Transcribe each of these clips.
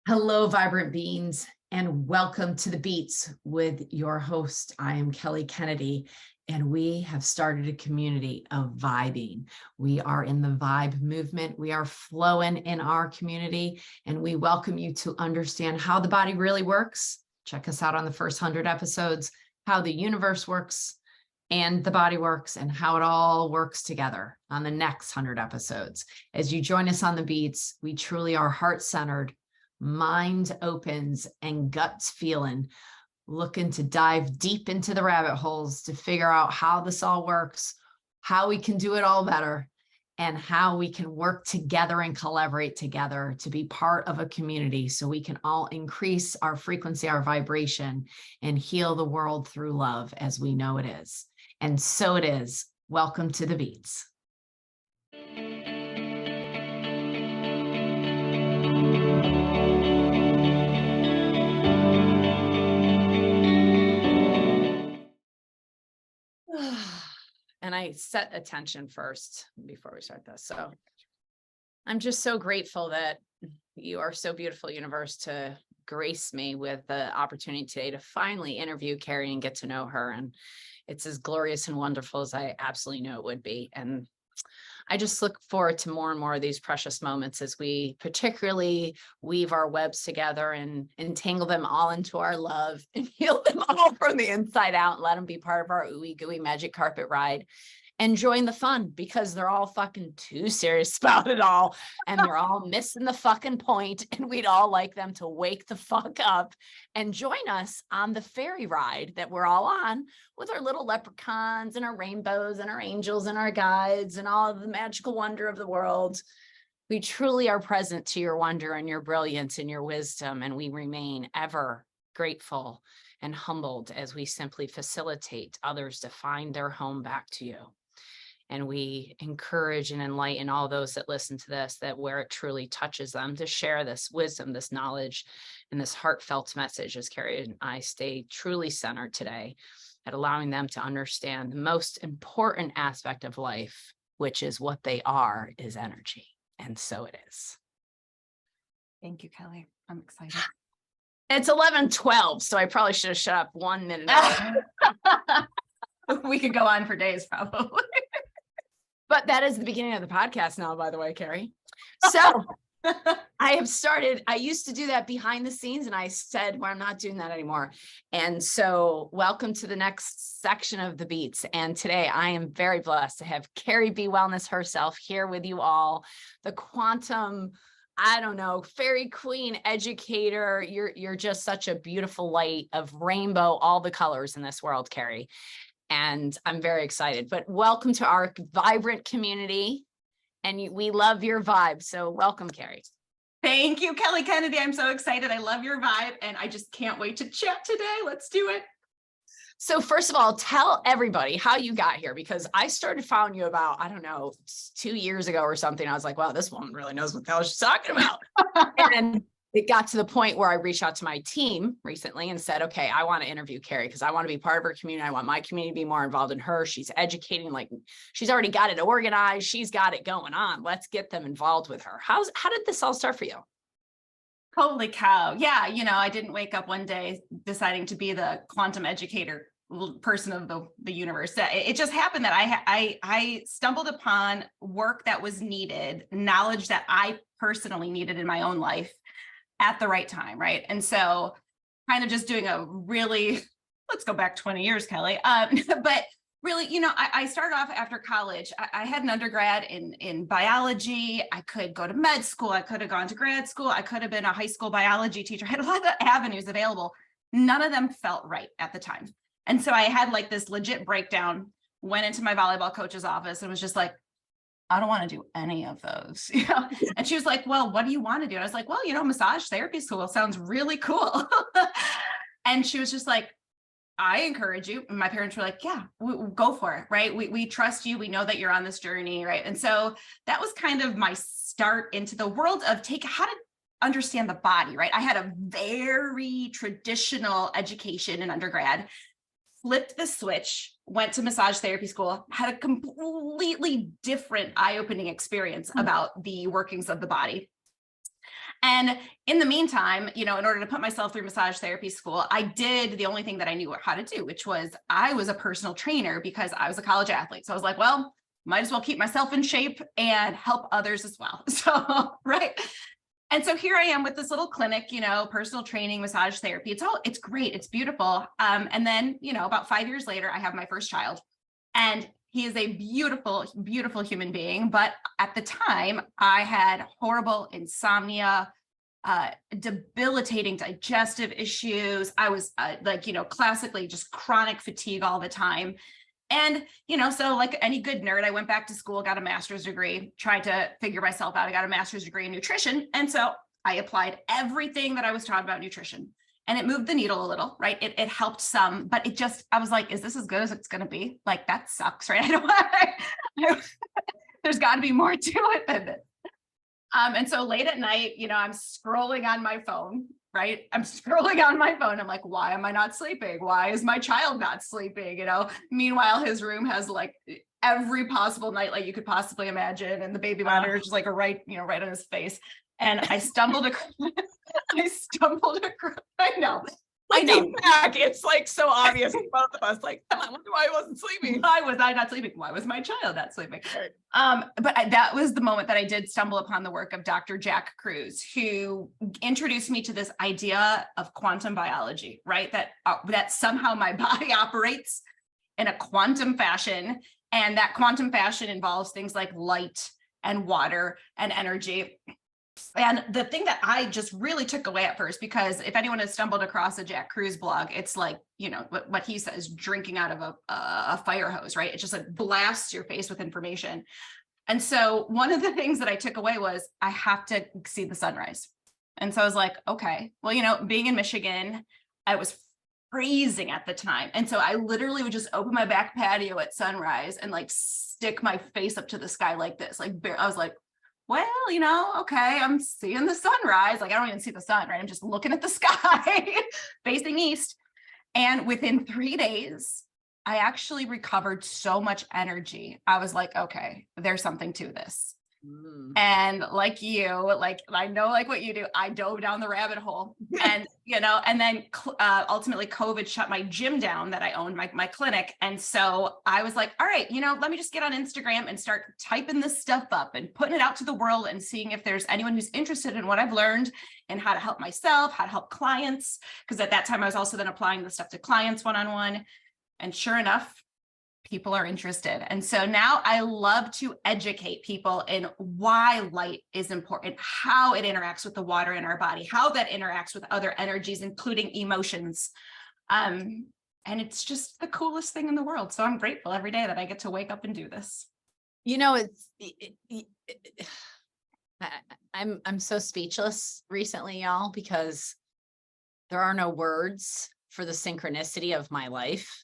Hello, vibrant beings, and welcome to the Beats with your host. I am Kelly Kennedy, and we have started a community of vibing. We are in the vibe movement. We are flowing in our community, and we welcome you to understand how the body really works. Check us out on the first 100 episodes, how the universe works and the body works, and how it all works together on the next 100 episodes. As you join us on the Beats, we truly are heart-centered, mind opens and guts feeling, looking to dive deep into the rabbit holes to figure out how this all works, how we can do it all better, and how we can work together and collaborate together to be part of a community so we can all increase our frequency, our vibration, and heal the world through love as we know it is. And so it is. Welcome to the Beats. And I set attention first before we start this. So I'm just so grateful that you are so beautiful, universe, to grace me with the opportunity today to finally interview Carrie and get to know her. And it's as glorious and wonderful as I absolutely knew it would be. And I just look forward to more and more of these precious moments as we particularly weave our webs together and entangle them all into our love and heal them all from the inside out and let them be part of our ooey gooey magic carpet ride and join the fun, because they're all fucking too serious about it all and they're all missing the fucking point, and we'd all like them to wake the fuck up and join us on the fairy ride that we're all on with our little leprechauns and our rainbows and our angels and our guides and all of the magical wonder of the world. We truly are present to your wonder and your brilliance and your wisdom, and we remain ever grateful and humbled as we simply facilitate others to find their home back to you. And we encourage and enlighten all those that listen to this, that where it truly touches them, to share this wisdom, this knowledge, and this heartfelt message as Carrie and I stay truly centered today at allowing them to understand the most important aspect of life, which is what they are, is energy. And so it is. Thank you, Kelly. I'm excited. It's 11:12, so I probably should have shut up 1 minute. We could go on for days, probably. But that is the beginning of the podcast now, by the way, Carrie. So I used to do that behind the scenes, and I said, well, I'm not doing that anymore. And so welcome to the next section of the Beats. And today I am very blessed to have Carrie B Wellness herself here with you all, the quantum, I don't know, fairy queen educator. You're just such a beautiful light of rainbow, all the colors in this world, Carrie. And I'm very excited, but welcome to our vibrant community. And we love your vibe. So welcome, Carrie. Thank you, Kelly Kennedy. I'm so excited. I love your vibe, and I just can't wait to chat today. Let's do it. So first of all, tell everybody how you got here, because I started following you about, I don't know, 2 years ago or something. I was like, wow, this woman really knows what the hell she's talking about. And it got to the point where I reached out to my team recently and said, okay, I want to interview Carrie because I want to be part of her community. I want my community to be more involved in her. She's educating, like she's already got it organized. She's got it going on. Let's get them involved with her. How did this all start for you? Holy cow. Yeah. I didn't wake up one day deciding to be the quantum educator person of the universe. It just happened that I stumbled upon work that was needed, knowledge that I personally needed in my own life at the right time, right? And so kind of just doing a really, let's go back 20 years, Kelly. But really, I started off after college. I had an undergrad in biology. I could go to med school. I could have gone to grad school. I could have been a high school biology teacher. I had a lot of avenues available. None of them felt right at the time. And so I had like this legit breakdown, went into my volleyball coach's office and was just like, I don't want to do any of those. And she was like, well, what do you want to do? And I was like, well, massage therapy school sounds really cool. And she was just like, I encourage you. And my parents were like, yeah, go for it. Right. We trust you. We know that you're on this journey. Right. And so that was kind of my start into the world of how to understand the body. Right. I had a very traditional education in undergrad, flipped the switch, went to massage therapy school, had a completely different eye-opening experience about the workings of the body. And in the meantime, in order to put myself through massage therapy school, I did the only thing that I knew how to do, which was I was a personal trainer because I was a college athlete. So I was like, well, might as well keep myself in shape and help others as well. So, right. And so here I am with this little clinic, personal training, massage therapy. It's great. It's beautiful. And then, about 5 years later, I have my first child, and he is a beautiful, beautiful human being. But at the time I had horrible insomnia, debilitating digestive issues. I was classically just chronic fatigue all the time. And, so like any good nerd, I went back to school, got a master's degree, tried to figure myself out. I got a master's degree in nutrition. And so I applied everything that I was taught about nutrition, and it moved the needle a little, right? It helped some, but I was like, is this as good as it's going to be? Like, that sucks, right? There's got to be more to it than this. And so late at night, I'm scrolling on my phone, right? I'm scrolling on my phone. I'm like, why am I not sleeping? Why is my child not sleeping? Meanwhile, his room has like every possible nightlight you could possibly imagine. And the baby monitor is just like right on his face. And I stumbled across, I know. Back, it's like so obvious to both of us. Like, I wonder why I wasn't sleeping. Why was I not sleeping? Why was my child not sleeping? But that was the moment that I did stumble upon the work of Dr. Jack Kruse, who introduced me to this idea of quantum biology, right? That somehow my body operates in a quantum fashion, and that quantum fashion involves things like light and water and energy. And the thing that I just really took away at first, because if anyone has stumbled across a Jack Kruse blog, it's like, what he says, drinking out of a fire hose, right? It just like blasts your face with information. And so one of the things that I took away was I have to see the sunrise. And so I was like, okay, well, being in Michigan, I was freezing at the time. And so I literally would just open my back patio at sunrise and like stick my face up to the sky like this. Like, I was like, well, okay, I'm seeing the sunrise. Like, I don't even see the sun, right? I'm just looking at the sky facing east. And within 3 days, I actually recovered so much energy. I was like, okay, there's something to this. And like you, like, I know like what you do, I dove down the rabbit hole and, and then ultimately COVID shut my gym down that I owned, my clinic. And so I was like, all right, let me just get on Instagram and start typing this stuff up and putting it out to the world and seeing if there's anyone who's interested in what I've learned and how to help myself, how to help clients. Because at that time I was also then applying the stuff to clients one-on-one. And sure enough, people are interested. And so now I love to educate people in why light is important, how it interacts with the water in our body, how that interacts with other energies, including emotions. And it's just the coolest thing in the world. So I'm grateful every day that I get to wake up and do this. I'm so speechless recently, y'all, because there are no words for the synchronicity of my life.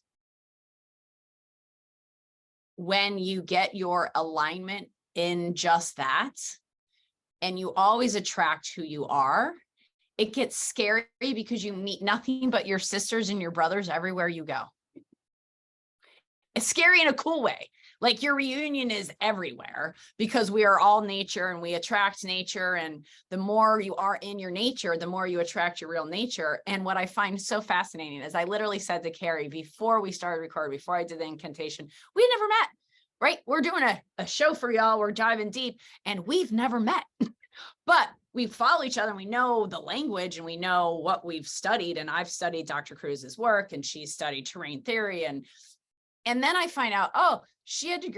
When you get your alignment in just that, and you always attract who you are, it gets scary because you meet nothing but your sisters and your brothers everywhere you go. It's scary in a cool way. Like, your reunion is everywhere because we are all nature and we attract nature. And the more you are in your nature, the more you attract your real nature. And what I find so fascinating is I literally said to Carrie before we started recording, before I did the incantation, we never met, right? We're doing a show for y'all. We're diving deep and we've never met, but we follow each other and we know the language and we know what we've studied. And I've studied Dr. Kruse's work and she's studied terrain theory. And then I find out, oh, she had a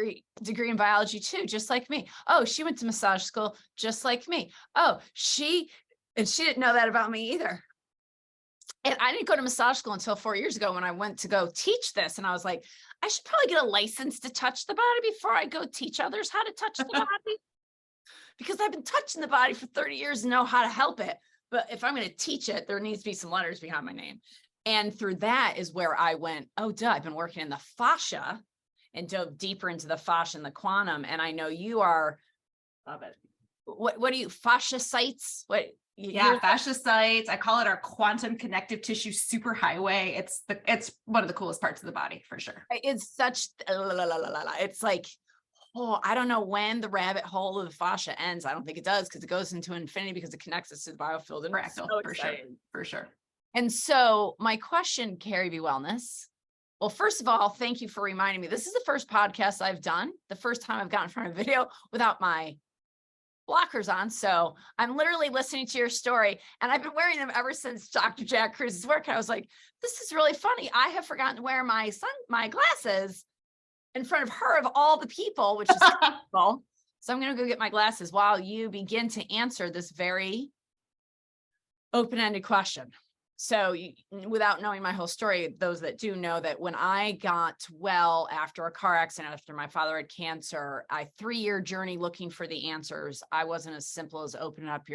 degree in biology too, just like me. Oh, she went to massage school just like me. Oh, she didn't know that about me either. And I didn't go to massage school until 4 years ago when I went to go teach this. And I was like, I should probably get a license to touch the body before I go teach others how to touch the body. Because I've been touching the body for 30 years and know how to help it. But if I'm going to teach it, there needs to be some letters behind my name. And through that is where I went, oh, duh, I've been working in the fascia and dove deeper into the fascia and the quantum. And I know you are, love it. What are you, fasciites? Yeah, fasciites. I call it our quantum connective tissue superhighway. It's one of the coolest parts of the body for sure. It's such, it's like, oh, I don't know when the rabbit hole of the fascia ends. I don't think it does, because it goes into infinity because it connects us to the biofield. And it's Fractal, so for sure. exciting. For sure. And so my question, Carrie B Wellness. Well, first of all, thank you for reminding me. This is the first podcast I've done, the first time I've gotten in front of a video without my blockers on. So I'm literally listening to your story, and I've been wearing them ever since Dr. Jack Cruz's work. I was like, this is really funny. I have forgotten to wear my glasses in front of her of all the people, which is cool. So I'm going to go get my glasses while you begin to answer this very open-ended question. So without knowing my whole story, those that do know that when I got well after a car accident, after my father had cancer, a 3-year journey looking for the answers. I wasn't as simple as open up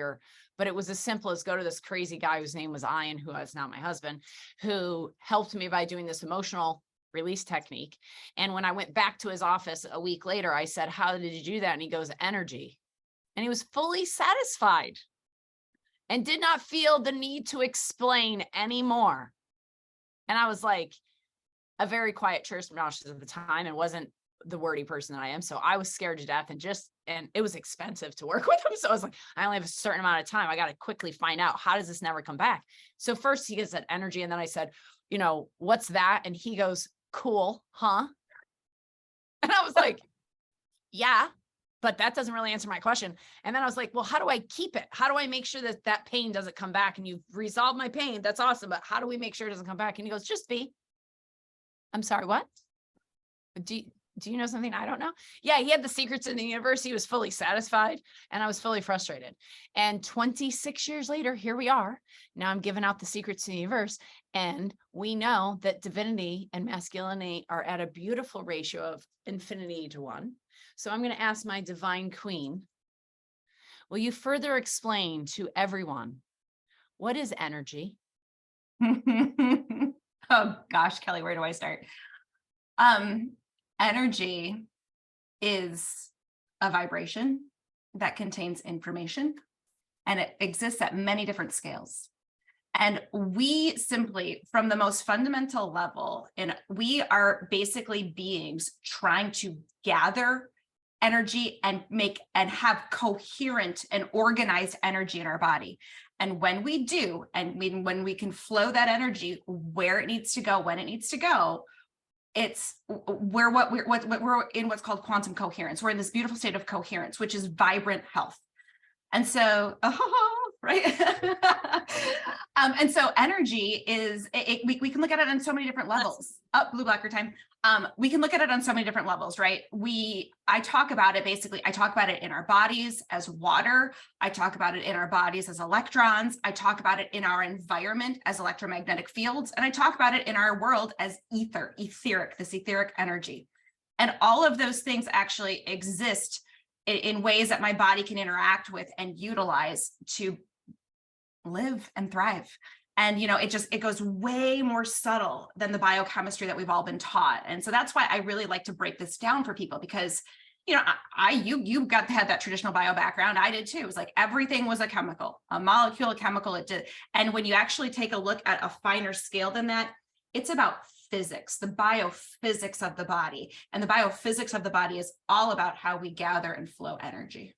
but it was as simple as go to this crazy guy whose name was Ian, who is now my husband, who helped me by doing this emotional release technique. And when I went back to his office a week later, I said, how did you do that? And he goes, energy. And he was fully satisfied and did not feel the need to explain anymore. And I was like a very quiet church mouse at the time and wasn't the wordy person that I am. So I was scared to death, and it was expensive to work with him. So I was like, I only have a certain amount of time. I got to quickly find out, how does this never come back? So first he gets that energy. And then I said, what's that? And he goes, cool, huh? And I was like, yeah. But that doesn't really answer my question. And then I was like, well, how do I keep it? How do I make sure that that pain doesn't come back? And you've resolved my pain. That's awesome. But how do we make sure it doesn't come back? And he goes, just be. I'm sorry, what? Do you know something I don't know? Yeah, he had the secrets in the universe. He was fully satisfied, and I was fully frustrated. And 26 years later, here we are. Now I'm giving out the secrets to the universe. And we know that divinity and masculinity are at a beautiful ratio of infinity to 1. So I'm going to ask my divine queen, will you further explain to everyone, what is energy? Oh gosh, Kelly, where do I start? Energy is a vibration that contains information, and it exists at many different scales. And we simply, from the most fundamental level, we are basically beings trying to gather energy and have coherent and organized energy in our body. And when we do, and when we can flow that energy where it needs to go, when it needs to go, we're in what's called quantum coherence. We're in this beautiful state of coherence, which is vibrant health. And so, right. And so energy is, we can look at it on so many different levels. Blue blocker time. We can look at it on so many different levels, right? I talk about it in our bodies as water. I talk about it in our bodies as electrons. I talk about it in our environment as electromagnetic fields. And I talk about it in our world as this etheric energy. And all of those things actually exist in ways that my body can interact with and utilize to live and thrive. And, it goes way more subtle than the biochemistry that we've all been taught. And so that's why I really like to break this down for people, because, you had that traditional bio background. I did too. It was like everything was a chemical, a molecule, a chemical. It did. And when you actually take a look at a finer scale than that, it's about physics, the biophysics of the body. And the biophysics of the body is all about how we gather and flow energy.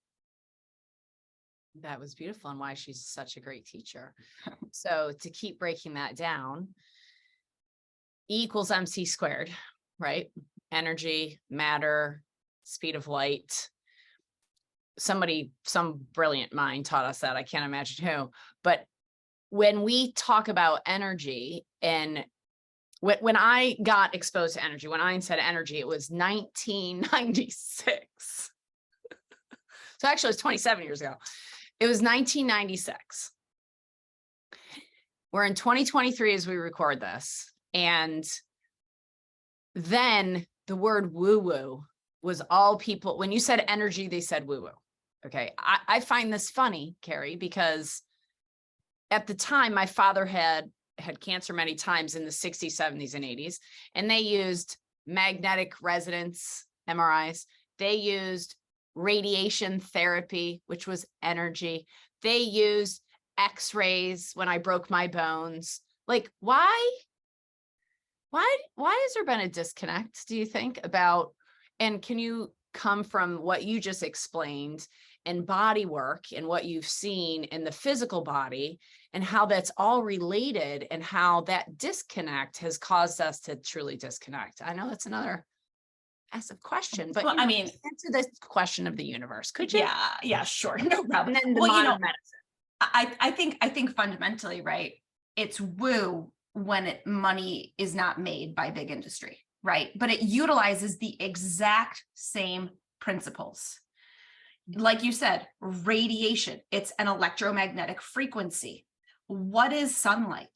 That was beautiful, and why she's such a great teacher. So to keep breaking that down, E equals MC squared, right? Energy, matter, speed of light. Some brilliant mind taught us that. I can't imagine who. But when we talk about energy, and when I got exposed to energy, when I said energy, it was 1996. So actually it was 27 years ago. It was 1996. We're in 2023 as we record this. And then the word woo-woo was all people, when you said energy, they said woo-woo. Okay. I find this funny, Carrie, because at the time, my father had cancer many times in the 60s, 70s, and 80s, and they used magnetic resonance, MRIs. They used radiation therapy, which was energy. They used X-rays when I broke my bones. Like, why has there been a disconnect, do you think, about, and can you come from what you just explained and body work and what you've seen in the physical body and how that's all related and how that disconnect has caused us to truly disconnect. I know that's another massive question, but Well, I mean, answer this question of the universe, could you? yeah, sure, no problem. And then the Well, modern medicine. I think fundamentally, right, it's woo when money is not made by big industry, right? But it utilizes the exact same principles. Like you said, radiation, it's an electromagnetic frequency. What is sunlight?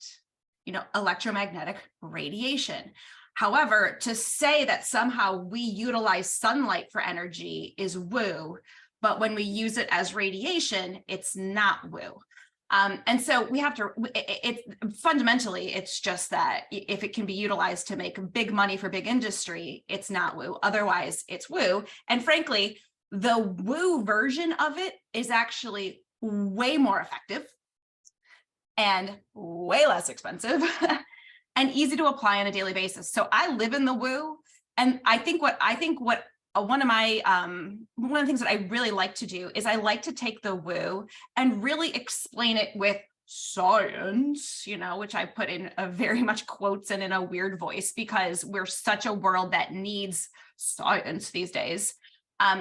Electromagnetic radiation. However, to say that somehow we utilize sunlight for energy is woo, but when we use it as radiation, it's not woo. And so we have to, fundamentally, it's just that if it can be utilized to make big money for big industry, it's not woo. Otherwise, it's woo. And frankly, the woo version of it is actually way more effective and way less expensive and easy to apply on a daily basis. So I live in the woo. And I think one of the things that I really like to do is I like to take the woo and really explain it with science, which I put in a very much quotes and in a weird voice because we're such a world that needs science these days,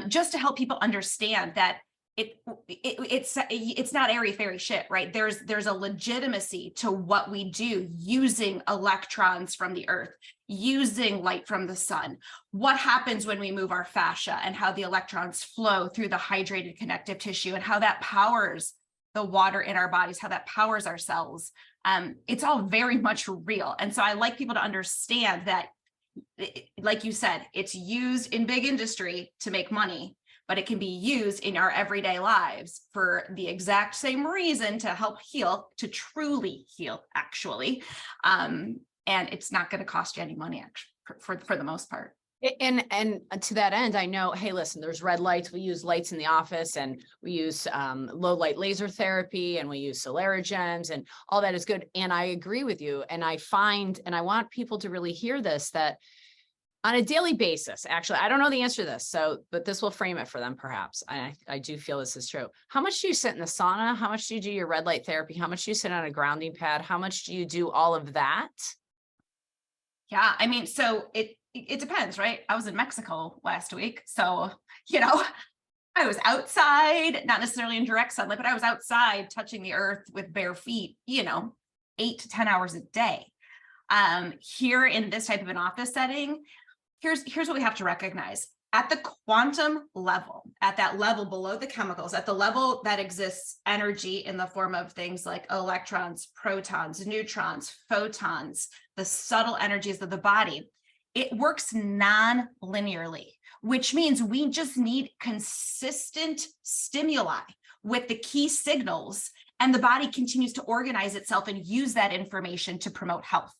just to help people understand that it's not airy fairy shit, right? There's a legitimacy to what we do using electrons from the earth, using light from the sun, what happens when we move our fascia and how the electrons flow through the hydrated connective tissue and how that powers the water in our bodies, how that powers our cells. It's all very much real. And so I like people to understand that, like you said, it's used in big industry to make money, but it can be used in our everyday lives for the exact same reason to help heal, to truly heal, actually. And it's not going to cost you any money, actually, for the most part. And to that end, I know, hey, listen, there's red lights. We use lights in the office and we use low light laser therapy and we use solarigens and all that is good. And I agree with you. And I find, and I want people to really hear this, that on a daily basis, actually, I don't know the answer to this, but this will frame it for them perhaps. I do feel this is true. How much do you sit in the sauna? How much do you do your red light therapy? How much do you sit on a grounding pad? How much do you do all of that? Yeah, I mean, so it depends, right? I was in Mexico last week. So, I was outside, not necessarily in direct sunlight, but I was outside touching the earth with bare feet, 8 to 10 hours a day. Here in this type of an office setting, here's what we have to recognize. At the quantum level, at that level below the chemicals, at the level that exists energy in the form of things like electrons, protons, neutrons, photons, the subtle energies of the body, it works non-linearly, which means we just need consistent stimuli with the key signals, and the body continues to organize itself and use that information to promote health.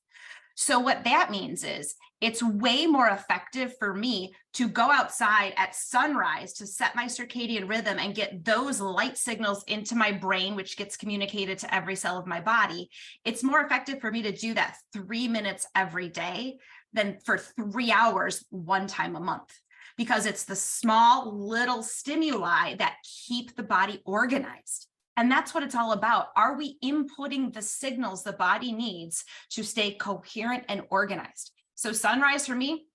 So what that means is it's way more effective for me to go outside at sunrise to set my circadian rhythm and get those light signals into my brain, which gets communicated to every cell of my body. It's more effective for me to do that 3 minutes every day than for 3 hours one time a month, because it's the small little stimuli that keep the body organized. And that's what it's all about. Are we inputting the signals the body needs to stay coherent and organized? So sunrise for me,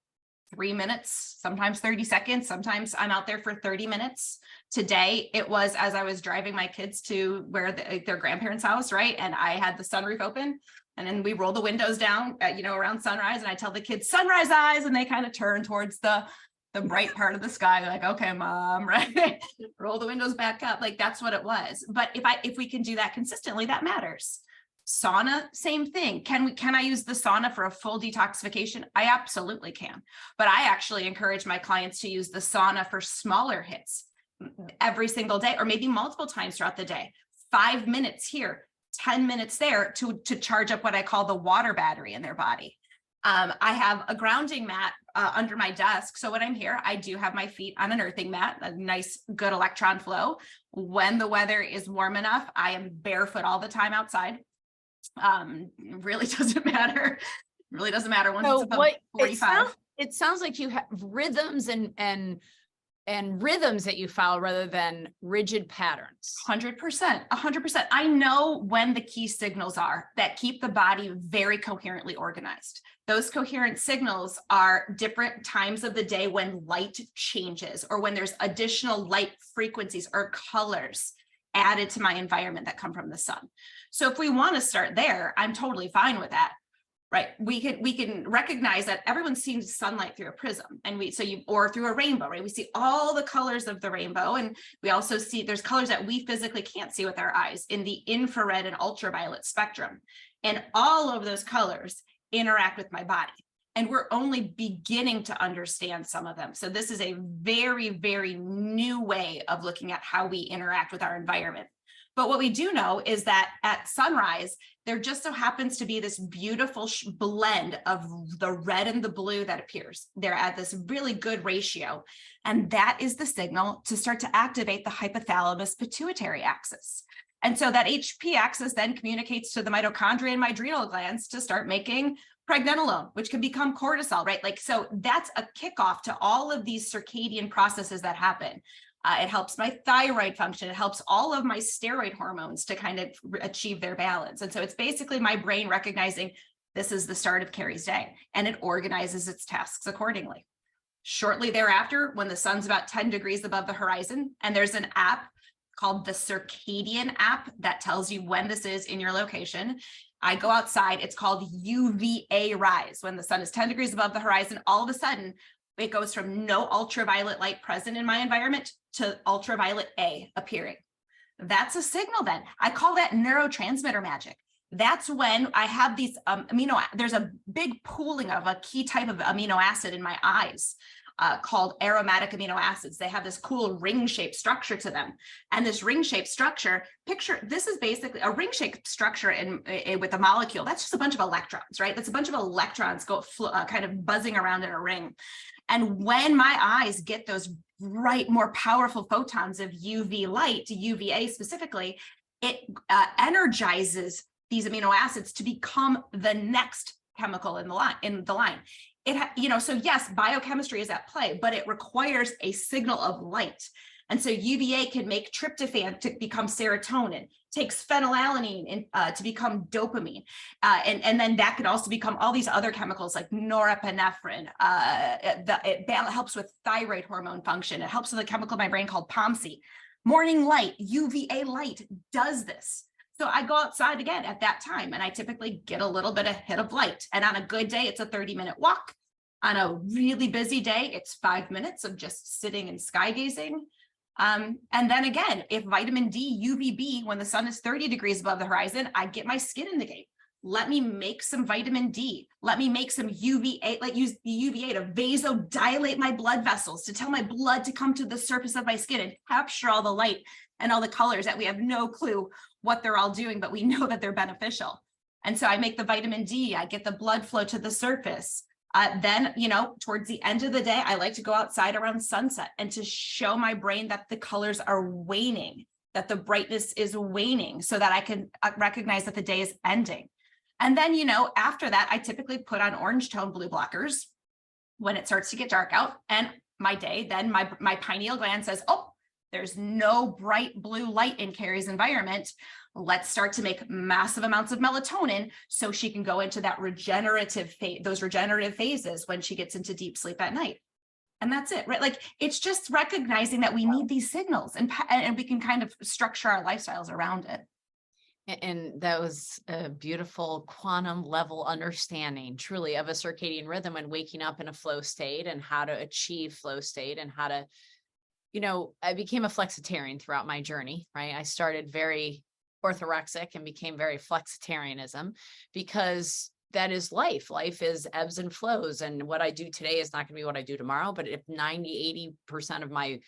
3 minutes, sometimes 30 seconds. Sometimes I'm out there for 30 minutes. Today, it was as I was driving my kids to where their grandparents' house, right? And I had the sunroof open, and then we roll the windows down, around sunrise, and I tell the kids, sunrise eyes, and they kind of turn towards the bright part of the sky. They're like, okay, mom, right? Roll the windows back up. Like, that's what it was. But if we can do that consistently, that matters. Sauna, same thing. Can I use the sauna for a full detoxification? I absolutely can. But I actually encourage my clients to use the sauna for smaller hits every single day, or maybe multiple times throughout the day. 5 minutes here, 10 minutes there to charge up what I call the water battery in their body. I have a grounding mat under my desk. So when I'm here, I do have my feet on an earthing mat, a nice, good electron flow. When the weather is warm enough, I am barefoot all the time outside. Really doesn't matter. Really doesn't matter once it's above 45. It sounds like you have rhythms and and rhythms that you follow rather than rigid patterns. 100%, 100%. I know when the key signals are that keep the body very coherently organized. Those coherent signals are different times of the day when light changes, or when there's additional light frequencies or colors added to my environment that come from the sun. So if we want to start there, I'm totally fine with that. Right. We can recognize that everyone sees sunlight through a prism, and or through a rainbow, right? We see all the colors of the rainbow. And we also see there's colors that we physically can't see with our eyes in the infrared and ultraviolet spectrum. And all of those colors interact with my body. And we're only beginning to understand some of them. So this is a very, very new way of looking at how we interact with our environment. But what we do know is that at sunrise, there just so happens to be this beautiful blend of the red and the blue that appears. They're at this really good ratio. And that is the signal to start to activate the hypothalamus pituitary axis. And so that HP axis then communicates to the mitochondria and my adrenal glands to start making pregnenolone, which can become cortisol, right? Like, so that's a kickoff to all of these circadian processes that happen. It helps my thyroid function. It helps all of my steroid hormones to kind of achieve their balance. And so it's basically my brain recognizing this is the start of Carrie's day, and it organizes its tasks accordingly. Shortly thereafter, when the sun's about 10 degrees above the horizon, and there's an app called the Circadian app that tells you when this is in your location, I go outside. It's called UVA rise. When the sun is 10 degrees above the horizon, all of a sudden, it goes from no ultraviolet light present in my environment to ultraviolet A appearing. That's a signal then. I call that neurotransmitter magic. That's when I have these there's a big pooling of a key type of amino acid in my eyes called aromatic amino acids. They have this cool ring-shaped structure to them. And this ring-shaped structure, this is basically a ring-shaped structure with a molecule. That's just a bunch of electrons, right? That's a bunch of electrons kind of buzzing around in a ring. And when my eyes get those bright, more powerful photons of UV light, UVA specifically, it energizes these amino acids to become the next chemical in the line. So yes, biochemistry is at play, but it requires a signal of light. And so UVA can make tryptophan to become serotonin, takes phenylalanine to become dopamine. And then that could also become all these other chemicals like norepinephrine. It helps with thyroid hormone function. It helps with a chemical in my brain called POMC. Morning light, UVA light does this. So I go outside again at that time, and I typically get a little bit of hit of light. And on a good day, it's a 30-minute walk. On a really busy day, it's 5 minutes of just sitting and sky gazing. And then again, if vitamin D, UVB, when the sun is 30 degrees above the horizon, I get my skin in the game. Let me make some vitamin D. Let me make some UVA, use the UVA to vasodilate my blood vessels, to tell my blood to come to the surface of my skin and capture all the light and all the colors that we have no clue what they're all doing, but we know that they're beneficial. And so I make the vitamin D, I get the blood flow to the surface. Then, towards the end of the day, I like to go outside around sunset and to show my brain that the colors are waning, that the brightness is waning, so that I can recognize that the day is ending. And then, after that, I typically put on orange tone blue blockers when it starts to get dark out. And my pineal gland says, oh, there's no bright blue light in Carrie's environment. Let's start to make massive amounts of melatonin so she can go into that regenerative phase, those regenerative phases when she gets into deep sleep at night. And that's it, right? Like, it's just recognizing that we need these signals, and we can kind of structure our lifestyles around it. And that was a beautiful quantum level understanding, truly, of a circadian rhythm and waking up in a flow state and how to achieve flow state and how to, I became a flexitarian throughout my journey, right? I started very orthorexic and became very flexitarianism, because that is life. Life is ebbs and flows. And what I do today is not going to be what I do tomorrow. But if 90-80% of my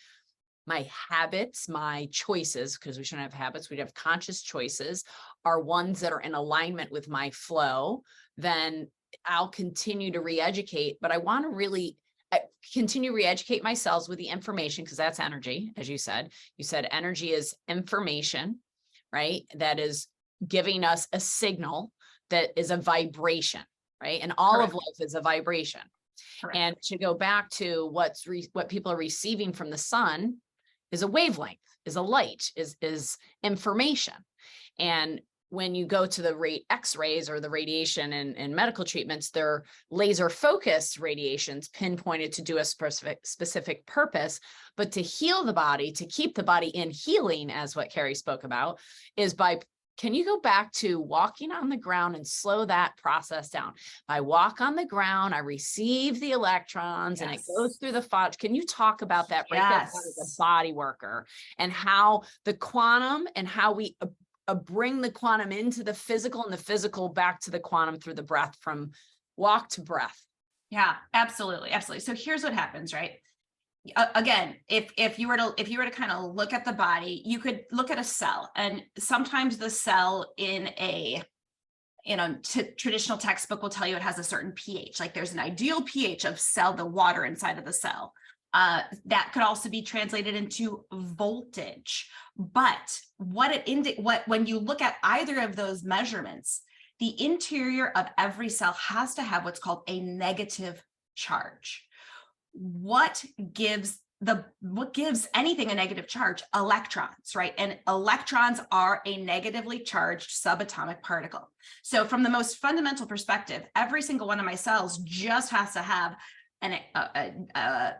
habits, my choices, because we shouldn't have habits, we'd have conscious choices, are ones that are in alignment with my flow, then I'll continue to re-educate. But I want to really continue re-educate myself with the information, because that's energy. As you said energy is information, right? That is giving us a signal that is a vibration, right? And all of life is a vibration. Correct. And to go back to what people are receiving from the sun is a wavelength, is a light, is information. And when you go to the X-rays or the radiation and medical treatments, they're laser focused radiations pinpointed to do a specific purpose. But to heal the body, to keep the body in healing, as what Carrie spoke about, is by, can you go back to walking on the ground and slow that process down? I walk on the ground, I receive the electrons, and it goes through the fascia. Can you talk about that? Break that down as a body worker, and how the quantum and how we bring the quantum into the physical and the physical back to the quantum through the breath, from walk to breath. Yeah, absolutely. Absolutely. So here's what happens, right? Again, if you were to kind of look at the body, you could look at a cell, and sometimes the cell in a traditional textbook will tell you it has a certain pH. Like there's an ideal pH of cell, the water inside of the cell. That could also be translated into voltage. But when you look at either of those measurements, the interior of every cell has to have what's called a negative charge. What gives anything a negative charge? Electrons, right? And electrons are a negatively charged subatomic particle. So from the most fundamental perspective, every single one of my cells just has to have an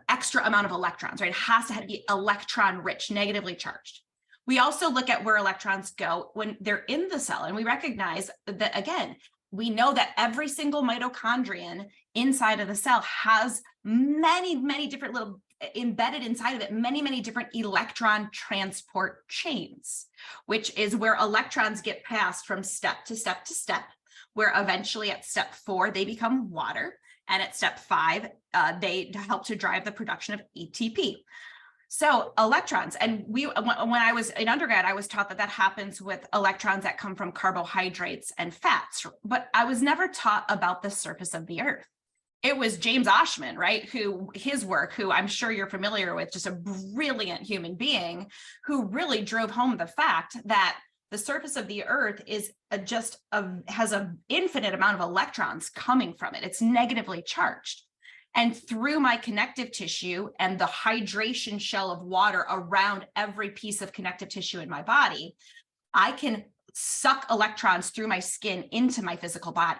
extra amount of electrons, right? It has to be electron rich, negatively charged. We also look at where electrons go when they're in the cell, and we recognize that, again, we know that every single mitochondrion inside of the cell has many, many different little embedded inside of it, many, many different electron transport chains, which is where electrons get passed from step to step to step, where eventually at step 4, they become water. And at step 5, they help to drive the production of ATP. So electrons, and when I was in undergrad, I was taught that happens with electrons that come from carbohydrates and fats, but I was never taught about the surface of the earth. It was James Oshman, right? Who I'm sure you're familiar with, just a brilliant human being, who really drove home the fact that the surface of the earth has an infinite amount of electrons coming from it. It's negatively charged. And through my connective tissue and the hydration shell of water around every piece of connective tissue in my body, I can suck electrons through my skin into my physical body.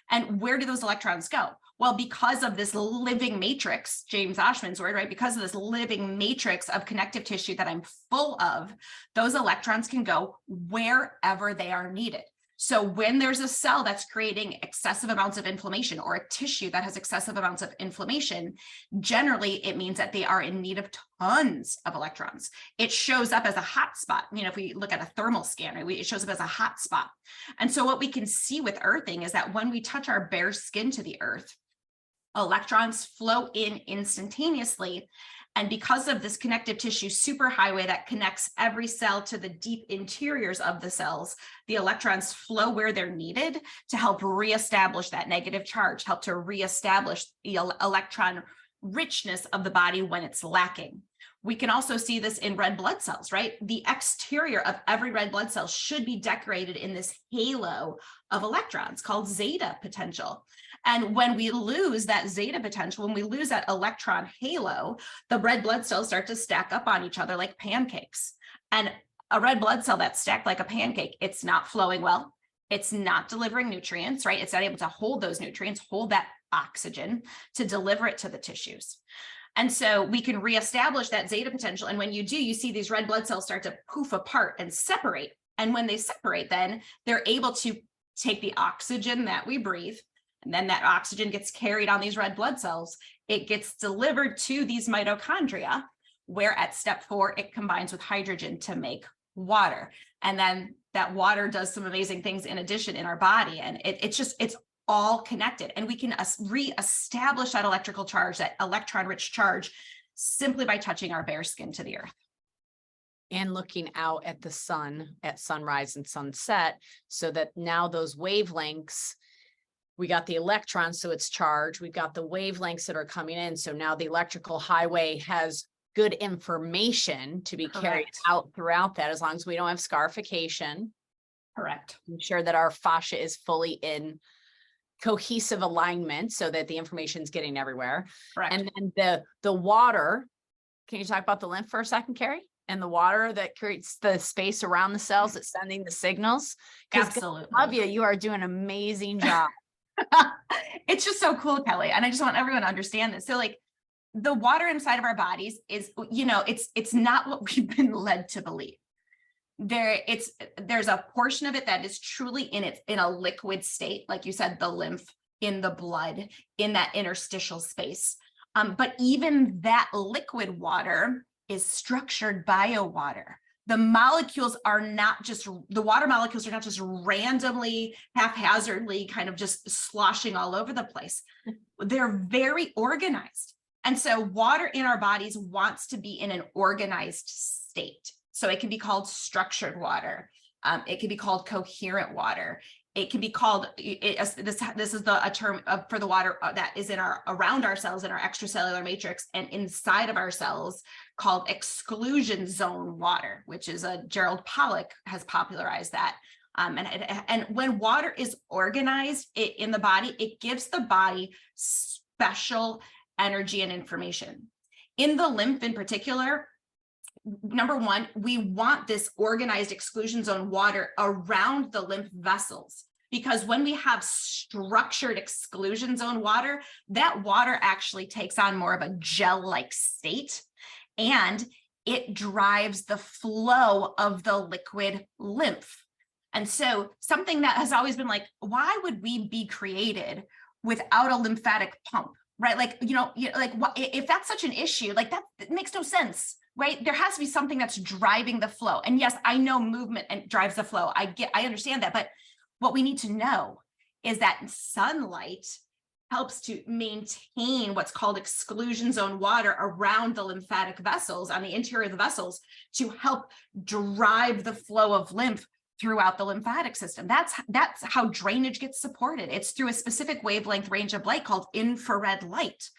And where do those electrons go? Well, because of this living matrix, James Oshman's word, right? Because of this living matrix of connective tissue that I'm full of, those electrons can go wherever they are needed. So when there's a cell that's creating excessive amounts of inflammation, or a tissue that has excessive amounts of inflammation, generally it means that they are in need of tons of electrons. It shows up as a hot spot. If we look at a thermal scan, right, it shows up as a hot spot. And so what we can see with earthing is that when we touch our bare skin to the earth, electrons flow in instantaneously. And because of this connective tissue superhighway that connects every cell to the deep interiors of the cells, the electrons flow where they're needed to help reestablish that negative charge, help to reestablish the electron richness of the body when it's lacking. We can also see this in red blood cells, right? The exterior of every red blood cell should be decorated in this halo of electrons called zeta potential. And when we lose that zeta potential, when we lose that electron halo, the red blood cells start to stack up on each other like pancakes. And a red blood cell that's stacked like a pancake, it's not flowing well. It's not delivering nutrients, right? It's not able to hold those nutrients, hold that oxygen to deliver it to the tissues. And so we can reestablish that zeta potential. And when you do, you see these red blood cells start to poof apart and separate. And when they separate, then they're able to take the oxygen that we breathe, and then that oxygen gets carried on these red blood cells. It gets delivered to these mitochondria, where at step 4, it combines with hydrogen to make water. And then that water does some amazing things in addition in our body. And it's all connected. And we can reestablish that electrical charge, that electron-rich charge, simply by touching our bare skin to the earth. And looking out at the sun at sunrise and sunset, so that now those wavelengths, we got the electrons, so it's charged. We've got the wavelengths that are coming in. So now the electrical highway has good information to be carried out throughout that, as long as we don't have scarification. Correct. Ensure that our fascia is fully in cohesive alignment so that the information is getting everywhere. Correct. And then the water, can you talk about the lymph for a second, Carrie? And the water that creates the space around the cells that's sending the signals. Absolutely. I love you. You are doing an amazing job. It's just so cool, Kelly. And I just want everyone to understand this. So like the water inside of our bodies is, it's not what we've been led to believe. There's a portion of it that is truly in a liquid state, like you said, the lymph, in the blood, in that interstitial space. But even that liquid water is structured biowater. The molecules are not just, the water molecules are not just randomly, haphazardly kind of just sloshing all over the place. They're very organized. And so water in our bodies wants to be in an organized state. So it can be called structured water. It can be called coherent water. It can be called, this is a term for the water that is around our cells in our extracellular matrix and inside of our cells, called exclusion zone water, which is Gerald Pollack has popularized that. And when water is organized in the body, it gives the body special energy and information. In the lymph in particular, number one, we want this organized exclusion zone water around the lymph vessels, because when we have structured exclusion zone water, that water actually takes on more of a gel-like state, and it drives the flow of the liquid lymph. And so something that has always been like, why would we be created without a lymphatic pump, right? Like, what, if that's such an issue, like that, it makes no sense. Right? There has to be something that's driving the flow. And yes, I know movement and drives the flow. I understand that. But what we need to know is that sunlight helps to maintain what's called exclusion zone water around the lymphatic vessels, on the interior of the vessels, to help drive the flow of lymph throughout the lymphatic system. That's how drainage gets supported. It's through a specific wavelength range of light called infrared light.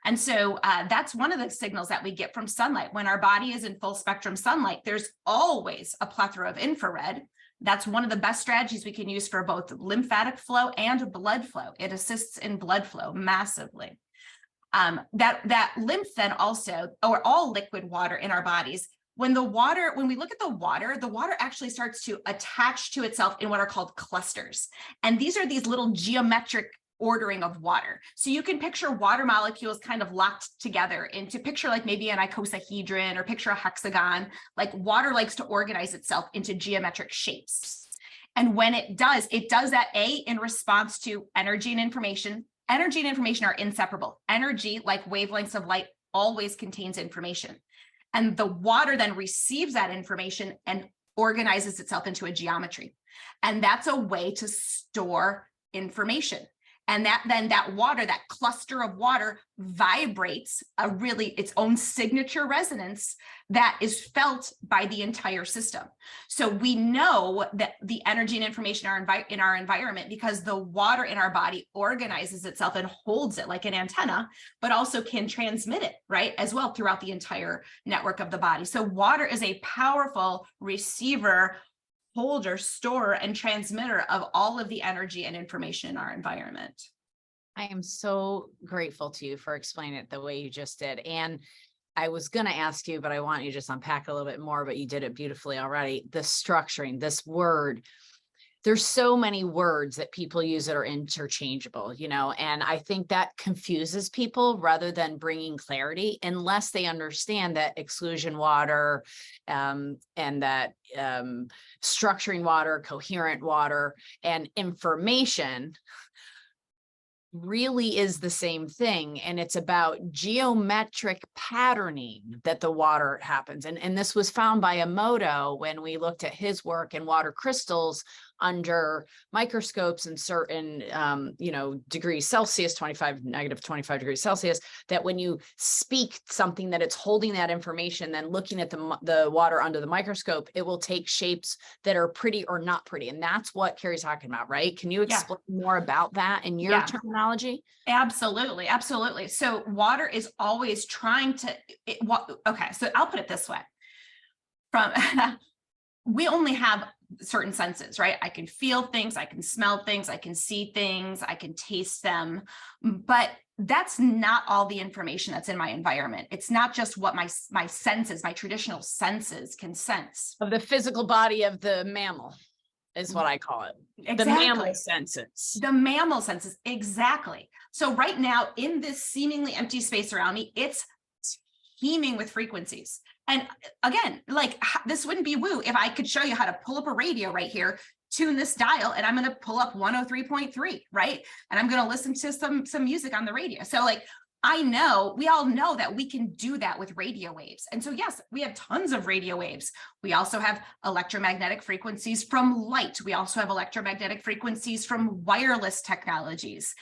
And so that's one of the signals that we get from sunlight. When our body is in full spectrum sunlight, there's always a plethora of infrared. That's one of the best strategies we can use for both lymphatic flow and blood flow. It assists in blood flow massively. That lymph then also, or all liquid water in our bodies, when we look at the water actually starts to attach to itself in what are called clusters. And these are these little geometric ordering of water. So you can picture water molecules kind of locked together into, picture like maybe an icosahedron, or picture a hexagon. Like water likes to organize itself into geometric shapes. And when it does that in response to energy and information. Energy and information are inseparable. Energy, like wavelengths of light, always contains information. And the water then receives that information and organizes itself into a geometry. And that's a way to store information. And that water, that cluster of water, vibrates its own signature resonance that is felt by the entire system. So we know that the energy and information are in our environment because the water in our body organizes itself and holds it like an antenna, but also can transmit it, right, as well throughout the entire network of the body. So water is a powerful receiver, holder, storer, and transmitter of all of the energy and information in our environment. I am so grateful to you for explaining it the way you just did. And I was going to ask you, but I want you to just unpack a little bit more, but you did it beautifully already. The structuring, this word, there's so many words that people use that are interchangeable, and I think that confuses people rather than bringing clarity, unless they understand that exclusion water and that structuring water, coherent water, and information really is the same thing. And it's about geometric patterning that the water happens. And this was found by Emoto when we looked at his work in water crystals under microscopes in certain, degrees Celsius, -25 degrees Celsius, that when you speak something that it's holding that information, then looking at the water under the microscope, it will take shapes that are pretty or not pretty. And that's what Carrie's talking about, right? Can you explain more about that in your terminology? Absolutely. Absolutely. So water is always trying to, okay, so I'll put it this way. We only have certain senses, right? I can feel things, I can smell things, I can see things, I can taste them, but that's not all the information that's in my environment. It's not just what my senses, my traditional senses can sense. Of the physical body of the mammal is what I call it. Exactly. The mammal senses. The mammal senses, exactly. So right now in this seemingly empty space around me, it's teeming with frequencies. And again, like this wouldn't be woo if I could show you how to pull up a radio right here, tune this dial, and I'm going to pull up 103.3, right? And I'm going to listen to some music on the radio. So like, we all know that we can do that with radio waves. And so yes, we have tons of radio waves. We also have electromagnetic frequencies from light. We also have electromagnetic frequencies from wireless technologies.